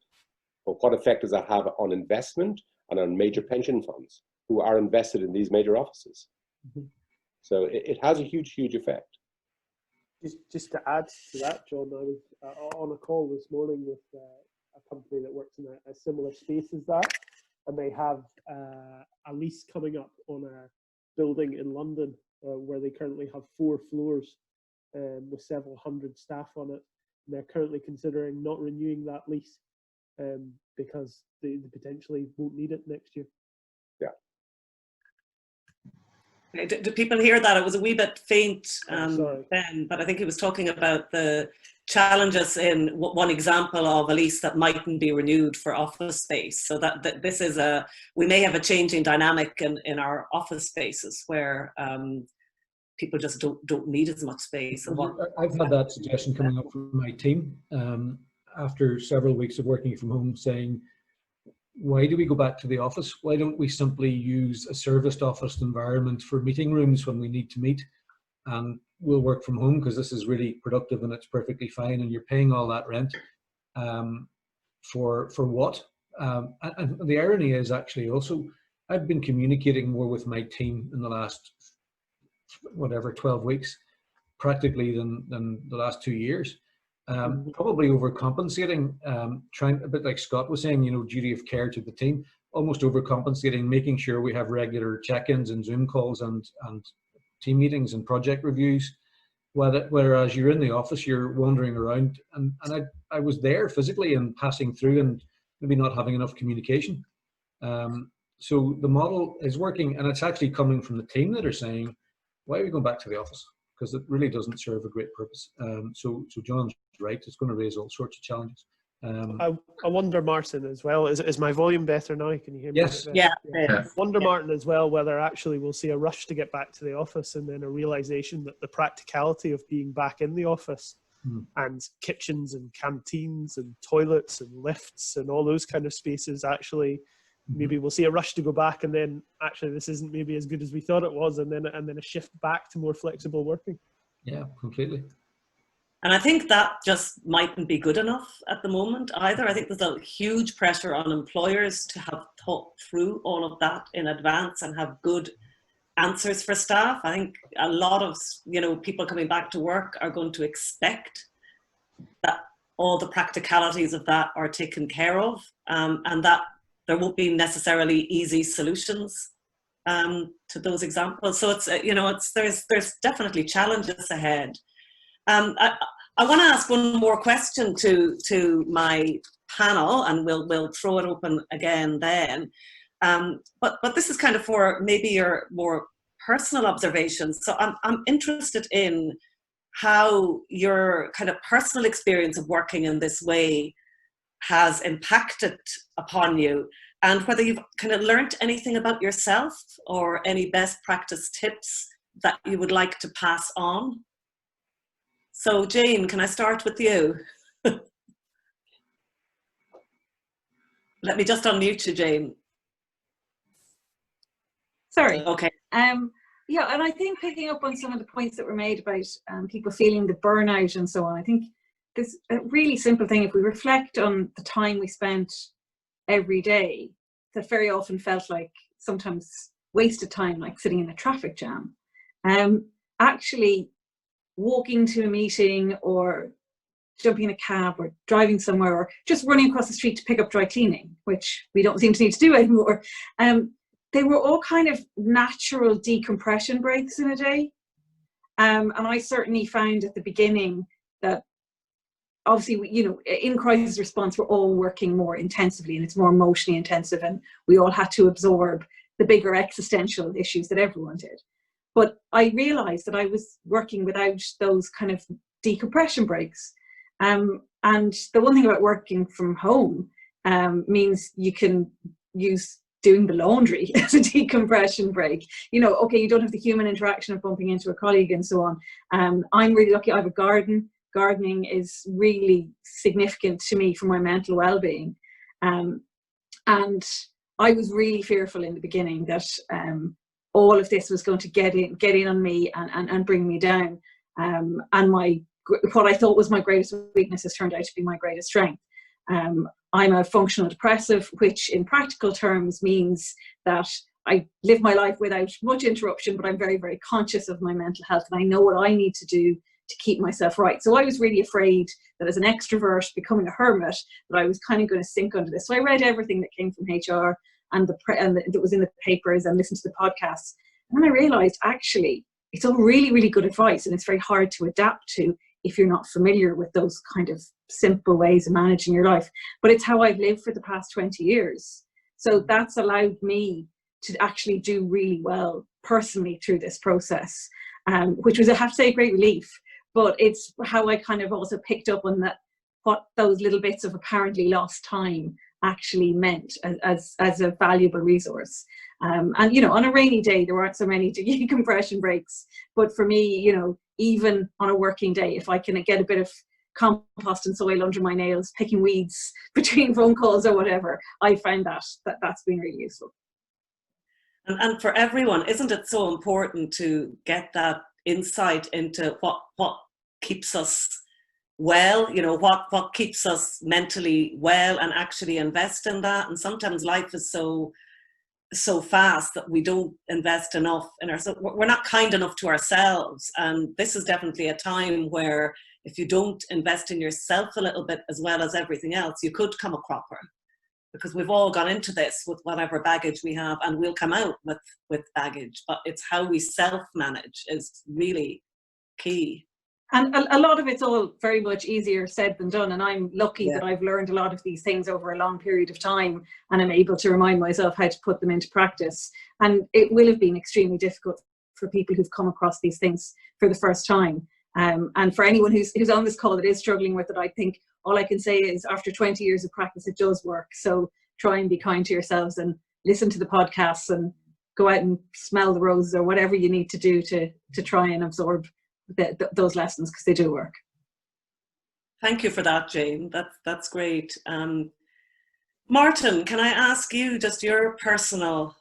But what effect does that have on investment and on major pension funds who are invested in these major offices? Mm-hmm. So it has a huge, huge effect. Just to add to that, John, I was on a call this morning with a company that works in a similar space as that, and they have a lease coming up on a building in London where they currently have 4 floors with several hundred staff on it. And they're currently considering not renewing that lease because they potentially won't need it next year. Yeah. Do people hear that? It was a wee bit faint, sorry. Ben, but I think he was talking about the challenges in one example of a lease that mightn't be renewed for office space. So that this is we may have a changing dynamic in our office spaces where people just don't need as much space. And I've had that suggestion coming up from my team after several weeks of working from home, saying, why do we go back to the office? Why don't we simply use a serviced office environment for meeting rooms when we need to meet, and we'll work from home because this is really productive and it's perfectly fine, and you're paying all that rent for what? And the irony is actually also, I've been communicating more with my team in the last, 12 weeks, practically than the last 2 years. Probably overcompensating, trying, a bit like Scott was saying, duty of care to the team, almost overcompensating, making sure we have regular check-ins and Zoom calls and team meetings and project reviews. Whereas you're in the office, you're wandering around, and I was there physically and passing through and maybe not having enough communication. So the model is working, and it's actually coming from the team that are saying, why are we going back to the office? Because it really doesn't serve a great purpose. So John's right, it's going to raise all sorts of challenges. I wonder, Martin, as well, is my volume better now? Can you hear me? Yes. Yeah. I wonder, Martin, as well, whether actually we'll see a rush to get back to the office and then a realization that the practicality of being back in the office and kitchens and canteens and toilets and lifts and all those kind of spaces actually maybe we'll see a rush to go back, and then actually this isn't maybe as good as we thought it was, and then a shift back to more flexible working. Yeah, completely. And I think that just mightn't be good enough at the moment either. I think there's a huge pressure on employers to have thought through all of that in advance and have good answers for staff. I think a lot of, you know, people coming back to work are going to expect that all the practicalities of that are taken care of, and that there won't be necessarily easy solutions to those examples. So it's, you know, there's definitely challenges ahead. I want to ask one more question to my panel, and we'll throw it open again then. But this is kind of for maybe your more personal observations. So I'm interested in how your kind of personal experience of working in this way has impacted upon you, and whether you've kind of learnt anything about yourself or any best practice tips that you would like to pass on. So Jane, can I start with you? Let me just unmute you, Jane. Sorry. Okay. Yeah, and I think picking up on some of the points that were made about people feeling the burnout and so on, I think there's a really simple thing. If we reflect on the time we spent every day, that very often felt like sometimes wasted time, like sitting in a traffic jam. Actually walking to a meeting or jumping in a cab or driving somewhere or just running across the street to pick up dry cleaning, which we don't seem to need to do anymore. They were all kind of natural decompression breaks in a day. And I certainly found at the beginning that obviously, you know, in crisis response, we're all working more intensively and it's more emotionally intensive, and we all had to absorb the bigger existential issues that everyone did. But I realized that I was working without those kind of decompression breaks. And the one thing about working from home means you can use doing the laundry as a decompression break. You know, okay, you don't have the human interaction of bumping into a colleague and so on. I'm really lucky I have a garden. Gardening is really significant to me for my mental well-being. And I was really fearful in the beginning that all of this was going to get in on me and bring me down. And what I thought was my greatest weakness has turned out to be my greatest strength. I'm a functional depressive, which in practical terms means that I live my life without much interruption, but I'm very, very conscious of my mental health, and I know what I need to do to keep myself right. So I was really afraid that as an extrovert becoming a hermit, that I was kind of going to sink under this. So I read everything that came from HR and that was in the papers and listened to the podcasts. And then I realized actually it's all really, really good advice, and it's very hard to adapt to if you're not familiar with those kind of simple ways of managing your life. But it's how I've lived for the past 20 years. So that's allowed me to actually do really well personally through this process, which was, I have to say, a great relief. But it's how I kind of also picked up on that, what those little bits of apparently lost time actually meant as a valuable resource. And, you know, on a rainy day, there aren't so many decompression breaks. But for me, you know, even on a working day, if I can get a bit of compost and soil under my nails, picking weeds between phone calls or whatever, I find that's been really useful. And for everyone, isn't it so important to get that insight into what keeps us well, you know, what keeps us mentally well, and actually invest in that. And sometimes life is so fast that we don't invest enough in ourselves. We're not kind enough to ourselves. And this is definitely a time where if you don't invest in yourself a little bit as well as everything else, you could come a cropper, because we've all gone into this with whatever baggage we have, and we'll come out with baggage. But it's how we self-manage is really key. And a lot of it's all very much easier said than done. And I'm lucky that I've learned a lot of these things over a long period of time, and I'm able to remind myself how to put them into practice. And it will have been extremely difficult for people who've come across these things for the first time. And for anyone who's on this call that is struggling with it, I think all I can say is after 20 years of practice, it does work. So try and be kind to yourselves and listen to the podcasts and go out and smell the roses or whatever you need to do to try and absorb those lessons, because they do work. Thank you for that, Jane. That's great. Martin, can I ask you just your personal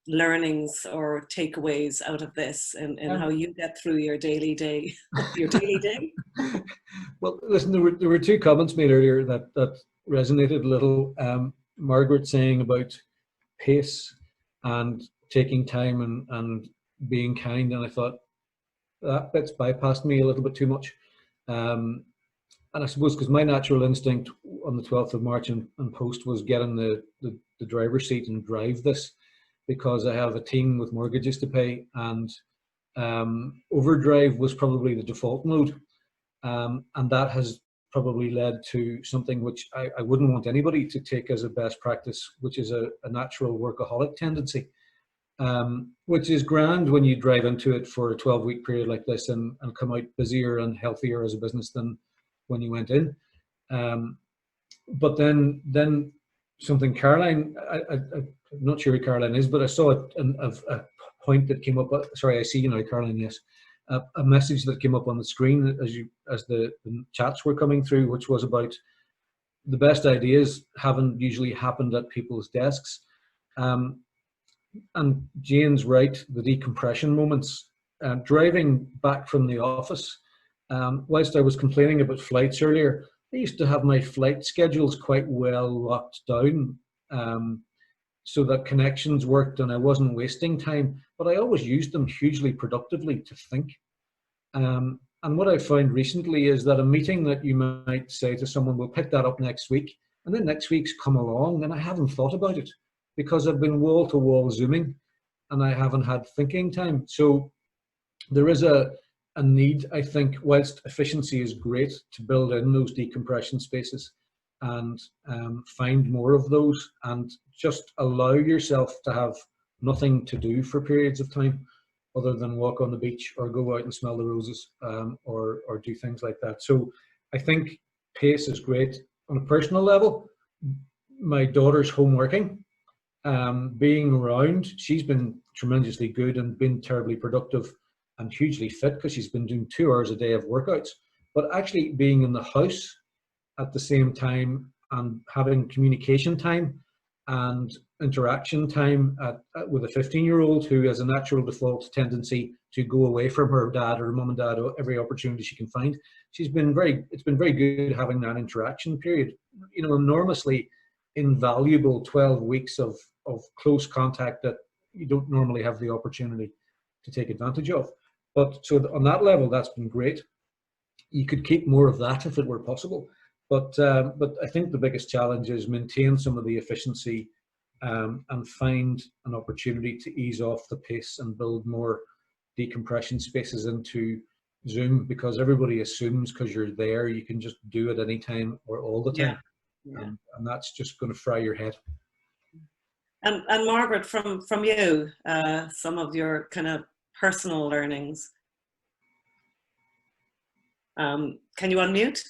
learnings or takeaways out of this, and how you get through your daily day? Your daily day? Well, listen, there were two comments made earlier that resonated a little. Margaret saying about pace and taking time and being kind, and I thought that bit's bypassed me a little bit too much. And I suppose because my natural instinct on the 12th of March and post was get in the driver's seat and drive this, because I have a team with mortgages to pay, and overdrive was probably the default mode. And that has probably led to something which I wouldn't want anybody to take as a best practice, which is a natural workaholic tendency, which is grand when you drive into it for a 12-week period like this and come out busier and healthier as a business than when you went in. But then something Caroline, I'm not sure who Caroline is, but I saw a point that came up. Sorry, I see you now, Caroline. Yes, a message that came up on the screen as the chats were coming through, which was about the best ideas haven't usually happened at people's desks. And Jane's right, the decompression moments. Driving back from the office, whilst I was complaining about flights earlier, I used to have my flight schedules quite well locked down, so that connections worked and I wasn't wasting time, but I always used them hugely productively to think. And what I found recently is that a meeting that you might say to someone, we'll pick that up next week, and then next week's come along and I haven't thought about it because I've been wall-to-wall Zooming and I haven't had thinking time. So there is a need, I think, whilst efficiency is great, to build in those decompression spaces and find more of those, and just allow yourself to have nothing to do for periods of time other than walk on the beach or go out and smell the roses, or do things like that. So I think pace is great. On a personal level, my daughter's homeworking, being around, she's been tremendously good and been terribly productive and hugely fit because she's been doing 2 hours a day of workouts. But actually being in the house at the same time and having communication time and interaction time with a 15-year-old who has a natural default tendency to go away from her dad or her mum and dad every opportunity she can find. It's been very good having that interaction period. You know, enormously invaluable 12 weeks of close contact that you don't normally have the opportunity to take advantage of. But so on that level, that's been great. You could keep more of that if it were possible. But I think the biggest challenge is maintain some of the efficiency, and find an opportunity to ease off the pace and build more decompression spaces into Zoom, because everybody assumes because you're there, you can just do it anytime or all the time. Yeah. And that's just going to fry your head. And Margaret, from you, some of your kind of personal learnings. Can you unmute?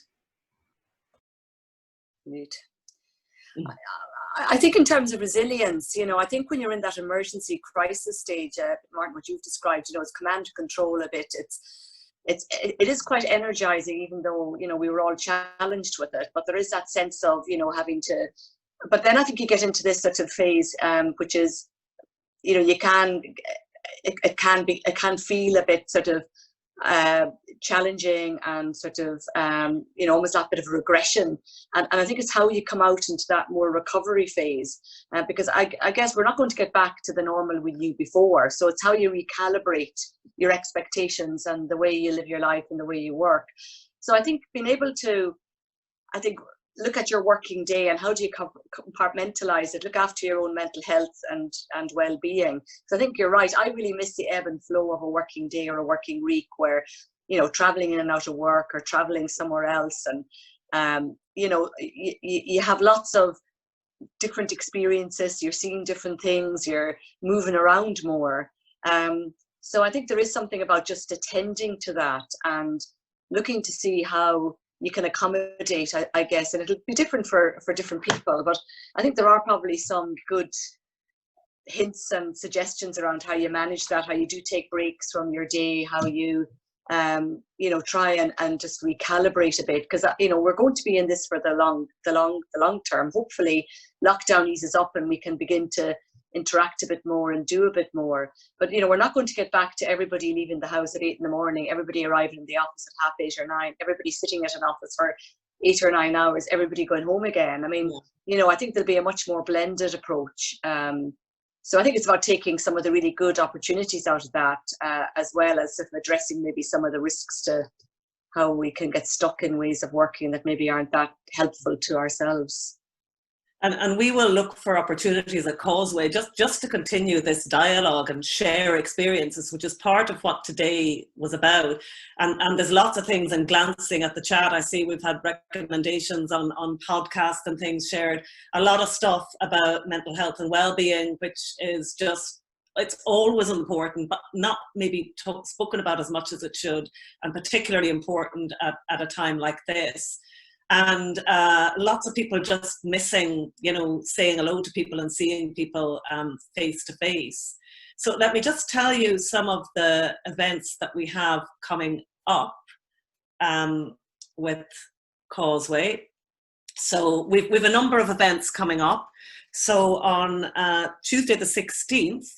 Mute. I think in terms of resilience, you know, I think when you're in that emergency crisis stage, Martin, what you've described, you know, it's command and control a bit. It is quite energizing, even though, you know, we were all challenged with it, but there is that sense of, you know, having to, but then I think you get into this sort of phase, which is, you know, it can feel a bit sort of challenging and sort of, you know, almost that bit of regression. And I think it's how you come out into that more recovery phase, because I guess we're not going to get back to the normal we knew before. So it's how you recalibrate your expectations and the way you live your life and the way you work. So I think being able to, look at your working day and how do you compartmentalize it, look after your own mental health and well-being. So I think you're right. I really miss the ebb and flow of a working day or a working week where, you know, traveling in and out of work or traveling somewhere else. And, you know, you have lots of different experiences. You're seeing different things. You're moving around more. So I think there is something about just attending to that and looking to see how you can accommodate, I guess, and it'll be different for different people, but I think there are probably some good hints and suggestions around how you manage that, how you do take breaks from your day, how you you know, try and just recalibrate a bit, because you know, we're going to be in this for the long term. Hopefully lockdown eases up and we can begin to interact a bit more and do a bit more. But you know, we're not going to get back to everybody leaving the house at 8 in the morning, everybody arriving in the office at 8:30 or 9, everybody sitting at an office for 8 or 9 hours, everybody going home again. I mean, you know, I think there'll be a much more blended approach. So I think it's about taking some of the really good opportunities out of that, as well as sort of addressing maybe some of the risks to how we can get stuck in ways of working that maybe aren't that helpful to ourselves. And we will look for opportunities at Causeway just to continue this dialogue and share experiences, which is part of what today was about. And there's lots of things, and glancing at the chat, I see we've had recommendations on podcasts and things shared. A lot of stuff about mental health and well-being, which is just, it's always important, but not maybe spoken about as much as it should, and particularly important at a time like this. And lots of people just missing, you know, saying hello to people and seeing people face to face. So let me just tell you some of the events that we have coming up with Causeway. So we've a number of events coming up. So on Tuesday the 16th,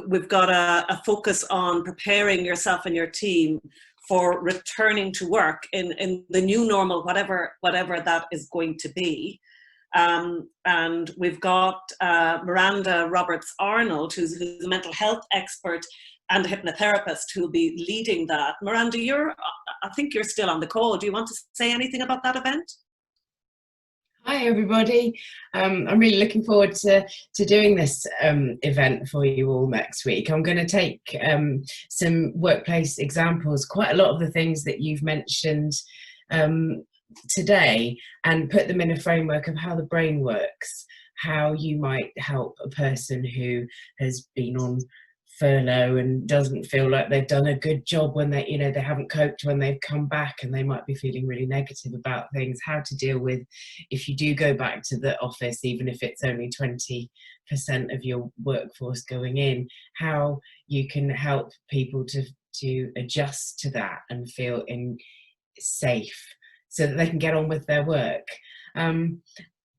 we've got a focus on preparing yourself and your team for returning to work in the new normal, whatever that is going to be. And we've got Miranda Roberts-Arnold, who's a mental health expert and a hypnotherapist, who will be leading that. Miranda, I think you're still on the call. Do you want to say anything about that event? Hi everybody, I'm really looking forward to doing this event for you all next week. I'm going to take some workplace examples, quite a lot of the things that you've mentioned today, and put them in a framework of how the brain works, how you might help a person who has been on furlough and doesn't feel like they've done a good job when they, you know, they haven't coped when they've come back and they might be feeling really negative about things, how to deal with if you do go back to the office, even if it's only 20% of your workforce going in, how you can help people to adjust to that and feel safe so that they can get on with their work.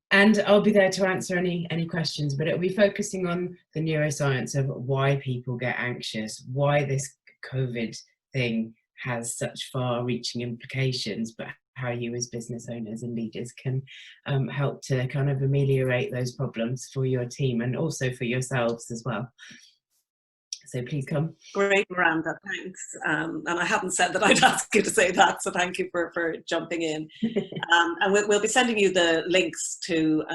And I'll be there to answer any questions, but it'll be focusing on the neuroscience of why people get anxious, why this COVID thing has such far-reaching implications, but how you as business owners and leaders can help to kind of ameliorate those problems for your team and also for yourselves as well. So please come. Great, Miranda, thanks. And I hadn't said that I'd ask you to say that, so thank you for jumping in. And we'll be sending you the links to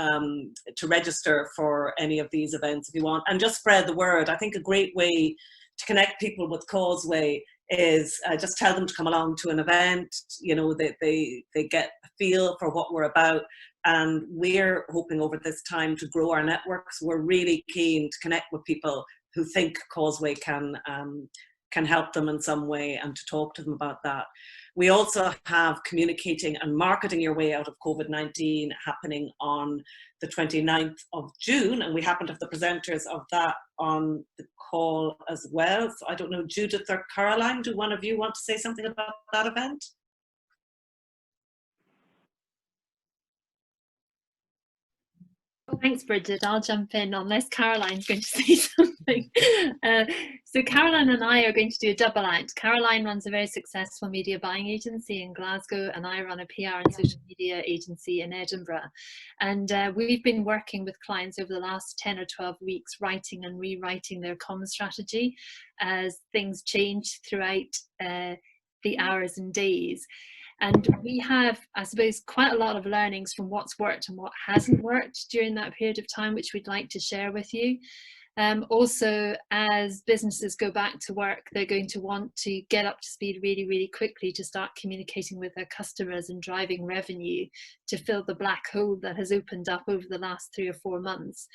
register for any of these events if you want, and just spread the word. I think a great way to connect people with Causeway is just tell them to come along to an event. You know, they get a feel for what we're about. And we're hoping over this time to grow our networks. We're really keen to connect with people who think Causeway can help them in some way, and to talk to them about that. We also have Communicating and Marketing Your Way Out of COVID-19 happening on the 29th of June, and we happen to have the presenters of that on the call as well. So I don't know, Judith or Caroline, do one of you want to say something about that event? Thanks, Bridget. I'll jump in unless Caroline's going to say something. So Caroline and I are going to do a double act. Caroline runs a very successful media buying agency in Glasgow, and I run a PR and social media agency in Edinburgh. And we've been working with clients over the last 10 or 12 weeks, writing and rewriting their comm strategy as things change throughout the hours and days. And we have, I suppose, quite a lot of learnings from what's worked and what hasn't worked during that period of time, which we'd like to share with you. Also, as businesses go back to work, they're going to want to get up to speed really, really quickly to start communicating with their customers and driving revenue to fill the black hole that has opened up over the last 3 or 4 months.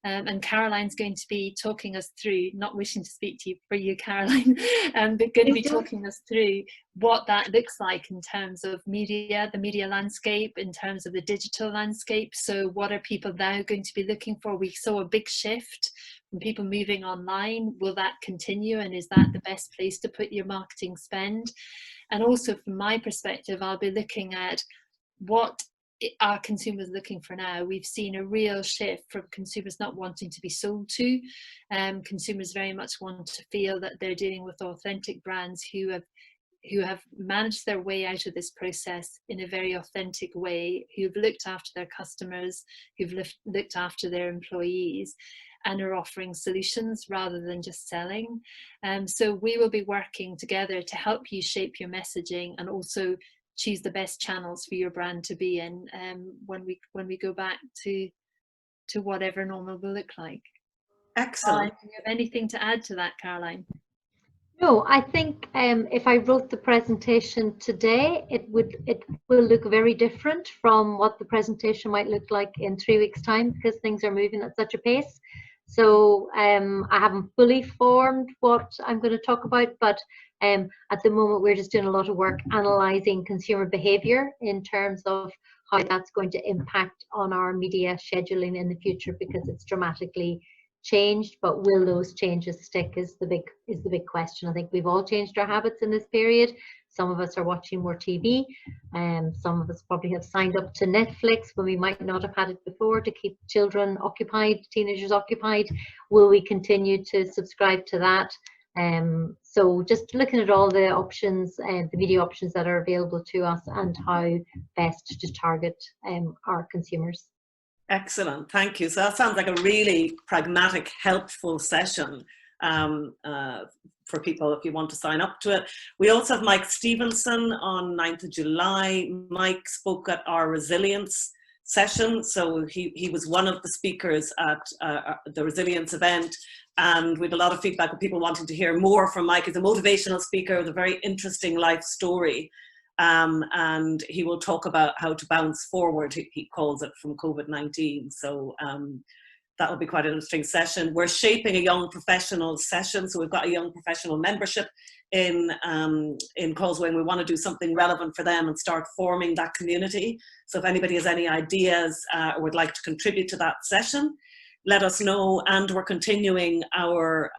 And Caroline's going to be talking us through, not wishing to speak to you for you, Caroline, but going to be talking us through what that looks like in terms of media, the media landscape, in terms of the digital landscape. So what are people now going to be looking for? We saw a big shift from people moving online. Will that continue, and is that the best place to put your marketing spend? And also from my perspective, I'll be looking at what are consumers looking for now. We've seen a real shift from consumers not wanting to be sold to. Consumers very much want to feel that they're dealing with authentic brands who have managed their way out of this process in a very authentic way, who've looked after their customers, who've looked after their employees, and are offering solutions rather than just selling. So we will be working together to help you shape your messaging and also choose the best channels for your brand to be in when we go back to whatever normal will look like. Excellent. Do you have anything to add to that, Caroline? No, I think if I wrote the presentation today, it will look very different from what the presentation might look like in 3 weeks' time, because things are moving at such a pace. So I haven't fully formed what I'm going to talk about, but at the moment we're just doing a lot of work analysing consumer behaviour in terms of how that's going to impact on our media scheduling in the future, because it's dramatically changed. But will those changes stick is the big question. I think we've all changed our habits in this period. Some of us are watching more TV, and some of us probably have signed up to Netflix when we might not have had it before, to keep children occupied, teenagers occupied. Will we continue to subscribe to that? So just looking at all the options and the media options that are available to us, and how best to target our consumers. Excellent, thank you. So that sounds like a really pragmatic, helpful session for people if you want to sign up to it. We also have Mike Stevenson on 9th of July. Mike spoke at our resilience session, so he was one of the speakers at the resilience event, and we had a lot of feedback of people wanting to hear more from Mike. He's a motivational speaker with a very interesting life story. And he will talk about how to bounce forward, he calls it, from Covid-19. So that will be quite an interesting session. We're shaping a young professional session. So we've got a young professional membership in Causeway, and we want to do something relevant for them and start forming that community. So if anybody has any ideas or would like to contribute to that session, let us know. And we're continuing our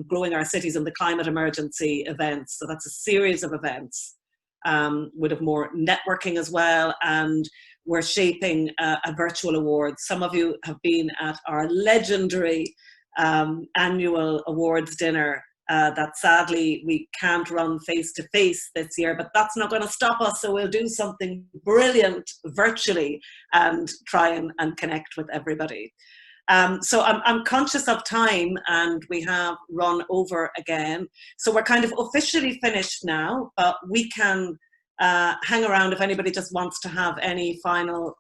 Growing Our Cities in the Climate Emergency events. So that's a series of events. Would have more networking as well, and we're shaping a virtual award. Some of you have been at our legendary annual awards dinner that sadly we can't run face to face this year, but that's not going to stop us, so we'll do something brilliant virtually and try and connect with everybody. So I'm conscious of time, and we have run over again. So we're kind of officially finished now, but we can hang around if anybody just wants to have any final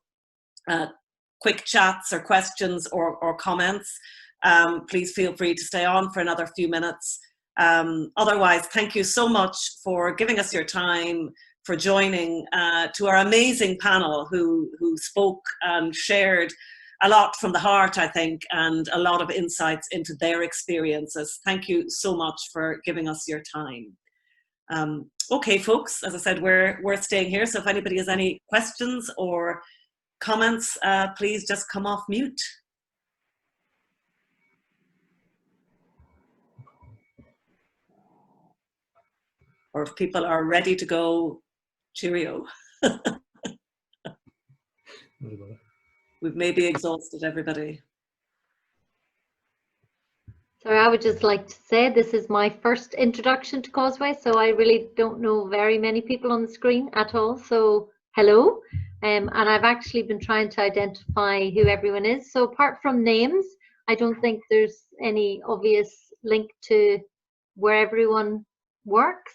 quick chats or questions or comments. Please feel free to stay on for another few minutes. Otherwise, thank you so much for giving us your time, for joining, to our amazing panel who spoke and shared a lot from the heart, I think, and a lot of insights into their experiences. Thank you so much for giving us your time. Okay, folks, as I said, we're staying here. So if anybody has any questions or comments, please just come off mute. Or if people are ready to go, cheerio. We've maybe exhausted everybody. So I would just like to say this is my first introduction to Causeway, so I really don't know very many people on the screen at all. So hello, and I've actually been trying to identify who everyone is. So apart from names, I don't think there's any obvious link to where everyone works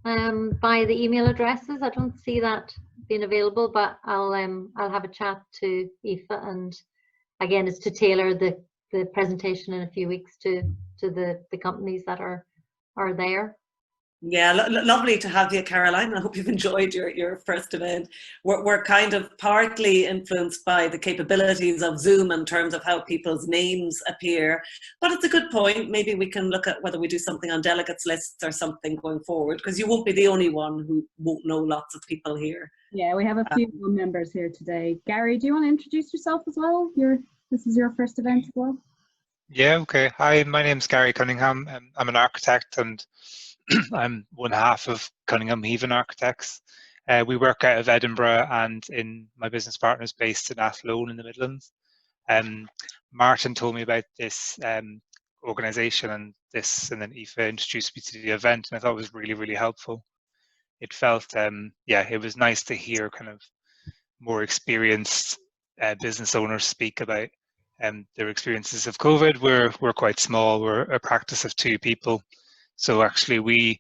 by the email addresses. I don't see that being available, but I'll have a chat to Aoife, and again, it's to tailor the presentation in a few weeks to the companies that are there. Yeah, lovely to have you, Caroline. I hope you've enjoyed your first event. We're kind of partly influenced by the capabilities of Zoom in terms of how people's names appear, but it's a good point. Maybe we can look at whether we do something on delegates lists or something going forward, because you won't be the only one who won't know lots of people here. Yeah, we have a few members here today. Gary, do you want to introduce yourself as well? This is your first event as well? Yeah, okay. Hi, my name's Gary Cunningham. I'm an architect, and I'm one half of Cunningham Heaven Architects. We work out of Edinburgh, and in my business partner's based in Athlone in the Midlands. Martin told me about this organisation and then Aoife introduced me to the event, and I thought it was really, really helpful. It felt, yeah, it was nice to hear kind of more experienced business owners speak about their experiences of COVID. We're quite small. We're a practice of 2 people. So actually we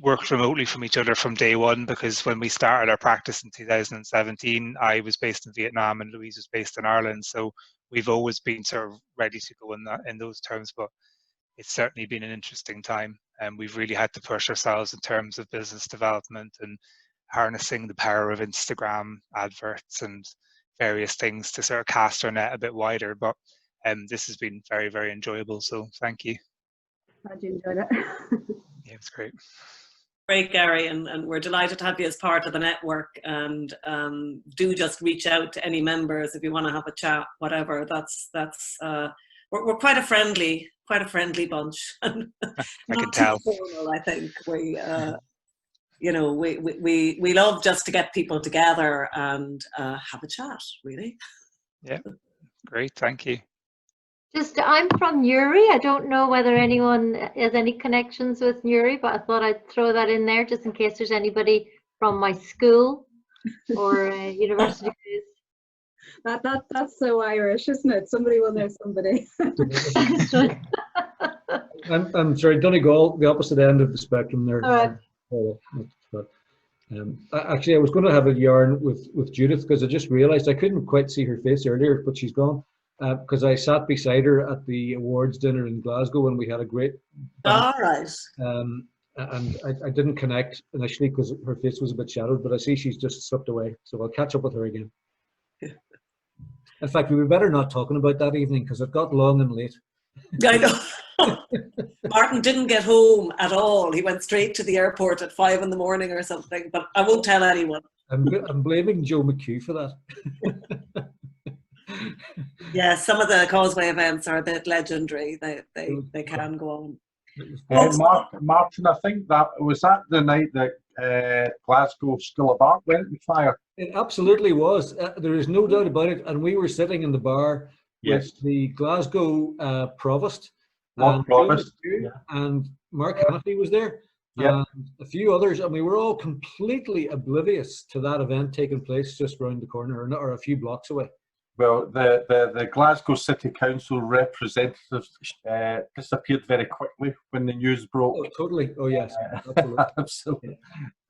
worked remotely from each other from day one, because when we started our practice in 2017, I was based in Vietnam and Louise was based in Ireland. So we've always been sort of ready to go in those terms, but it's certainly been an interesting time. And we've really had to push ourselves in terms of business development and harnessing the power of Instagram adverts and various things to sort of cast our net a bit wider. But this has been very, very enjoyable. So thank you. Glad you enjoyed it. Yeah, it's great. Great, Gary, and we're delighted to have you as part of the network. And do just reach out to any members if you want to have a chat, whatever. We're quite a friendly bunch. I can tell. Formal, I think we love just to get people together and have a chat, really. Yeah, great, thank you. I'm from Newry. I don't know whether anyone has any connections with Newry, but I thought I'd throw that in there just in case there's anybody from my school or university. That's so Irish, isn't it? Somebody will know somebody. I'm sorry, Donegal, the opposite end of the spectrum there. All right. Actually, I was going to have a yarn with Judith, because I just realised I couldn't quite see her face earlier, but she's gone. Because I sat beside her at the awards dinner in Glasgow, and we had a great All right. And I didn't connect initially because her face was a bit shadowed, but I see she's just slipped away, so I'll catch up with her again. In fact, we were better not talking about that evening because it got long and late. I know. Martin didn't get home at all. He went straight to the airport at 5 in the morning or something, but I won't tell anyone. I'm blaming Joe McHugh for that. Yeah, some of the Causeway events are a bit legendary. They can go on. Martin, I think that was the night that Glasgow School of Art went on fire. It absolutely was. There is no doubt about it. And we were sitting in the bar with the Glasgow Provost, and Mark Hannafy was there, and a few others, and we were all completely oblivious to that event taking place just around the corner, or a few blocks away. Well, the Glasgow City Council representatives disappeared very quickly when the news broke. Oh, totally. Oh, yes. Absolutely. Absolutely.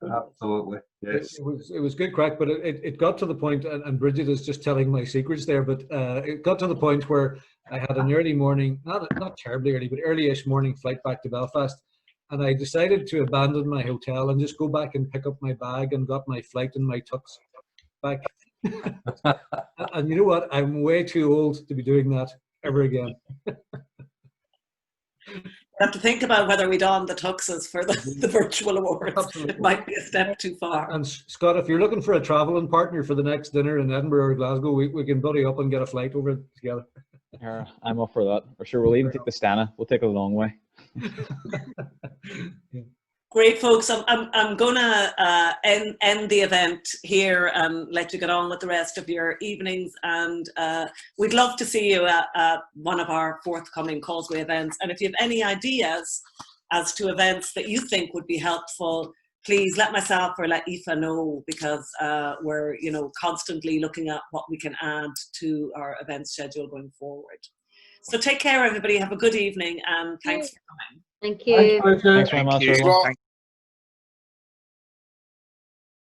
Absolutely. Yes. It was good crack, but it got to the point, and Bridget is just telling my secrets there, but it got to the point where I had an early morning, not terribly early, but early-ish morning flight back to Belfast, and I decided to abandon my hotel and just go back and pick up my bag and got my flight and my tux back. And you know what? I'm way too old to be doing that ever again. I have to think about whether we don the tuxes for the virtual awards. Absolutely. It might be a step too far. And Scott, if you're looking for a travelling partner for the next dinner in Edinburgh or Glasgow, we can buddy up and get a flight over together. I'm up for that. For sure, we'll even take the Stana. We'll take it a long way. Great, folks. I'm going to end the event here and let you get on with the rest of your evenings. And we'd love to see you at one of our forthcoming Causeway events. And if you have any ideas as to events that you think would be helpful, please let myself or let Aoife know, because we're constantly looking at what we can add to our event schedule going forward. So take care, everybody. Have a good evening, and thanks for coming. Thank you. Thanks very much, everyone.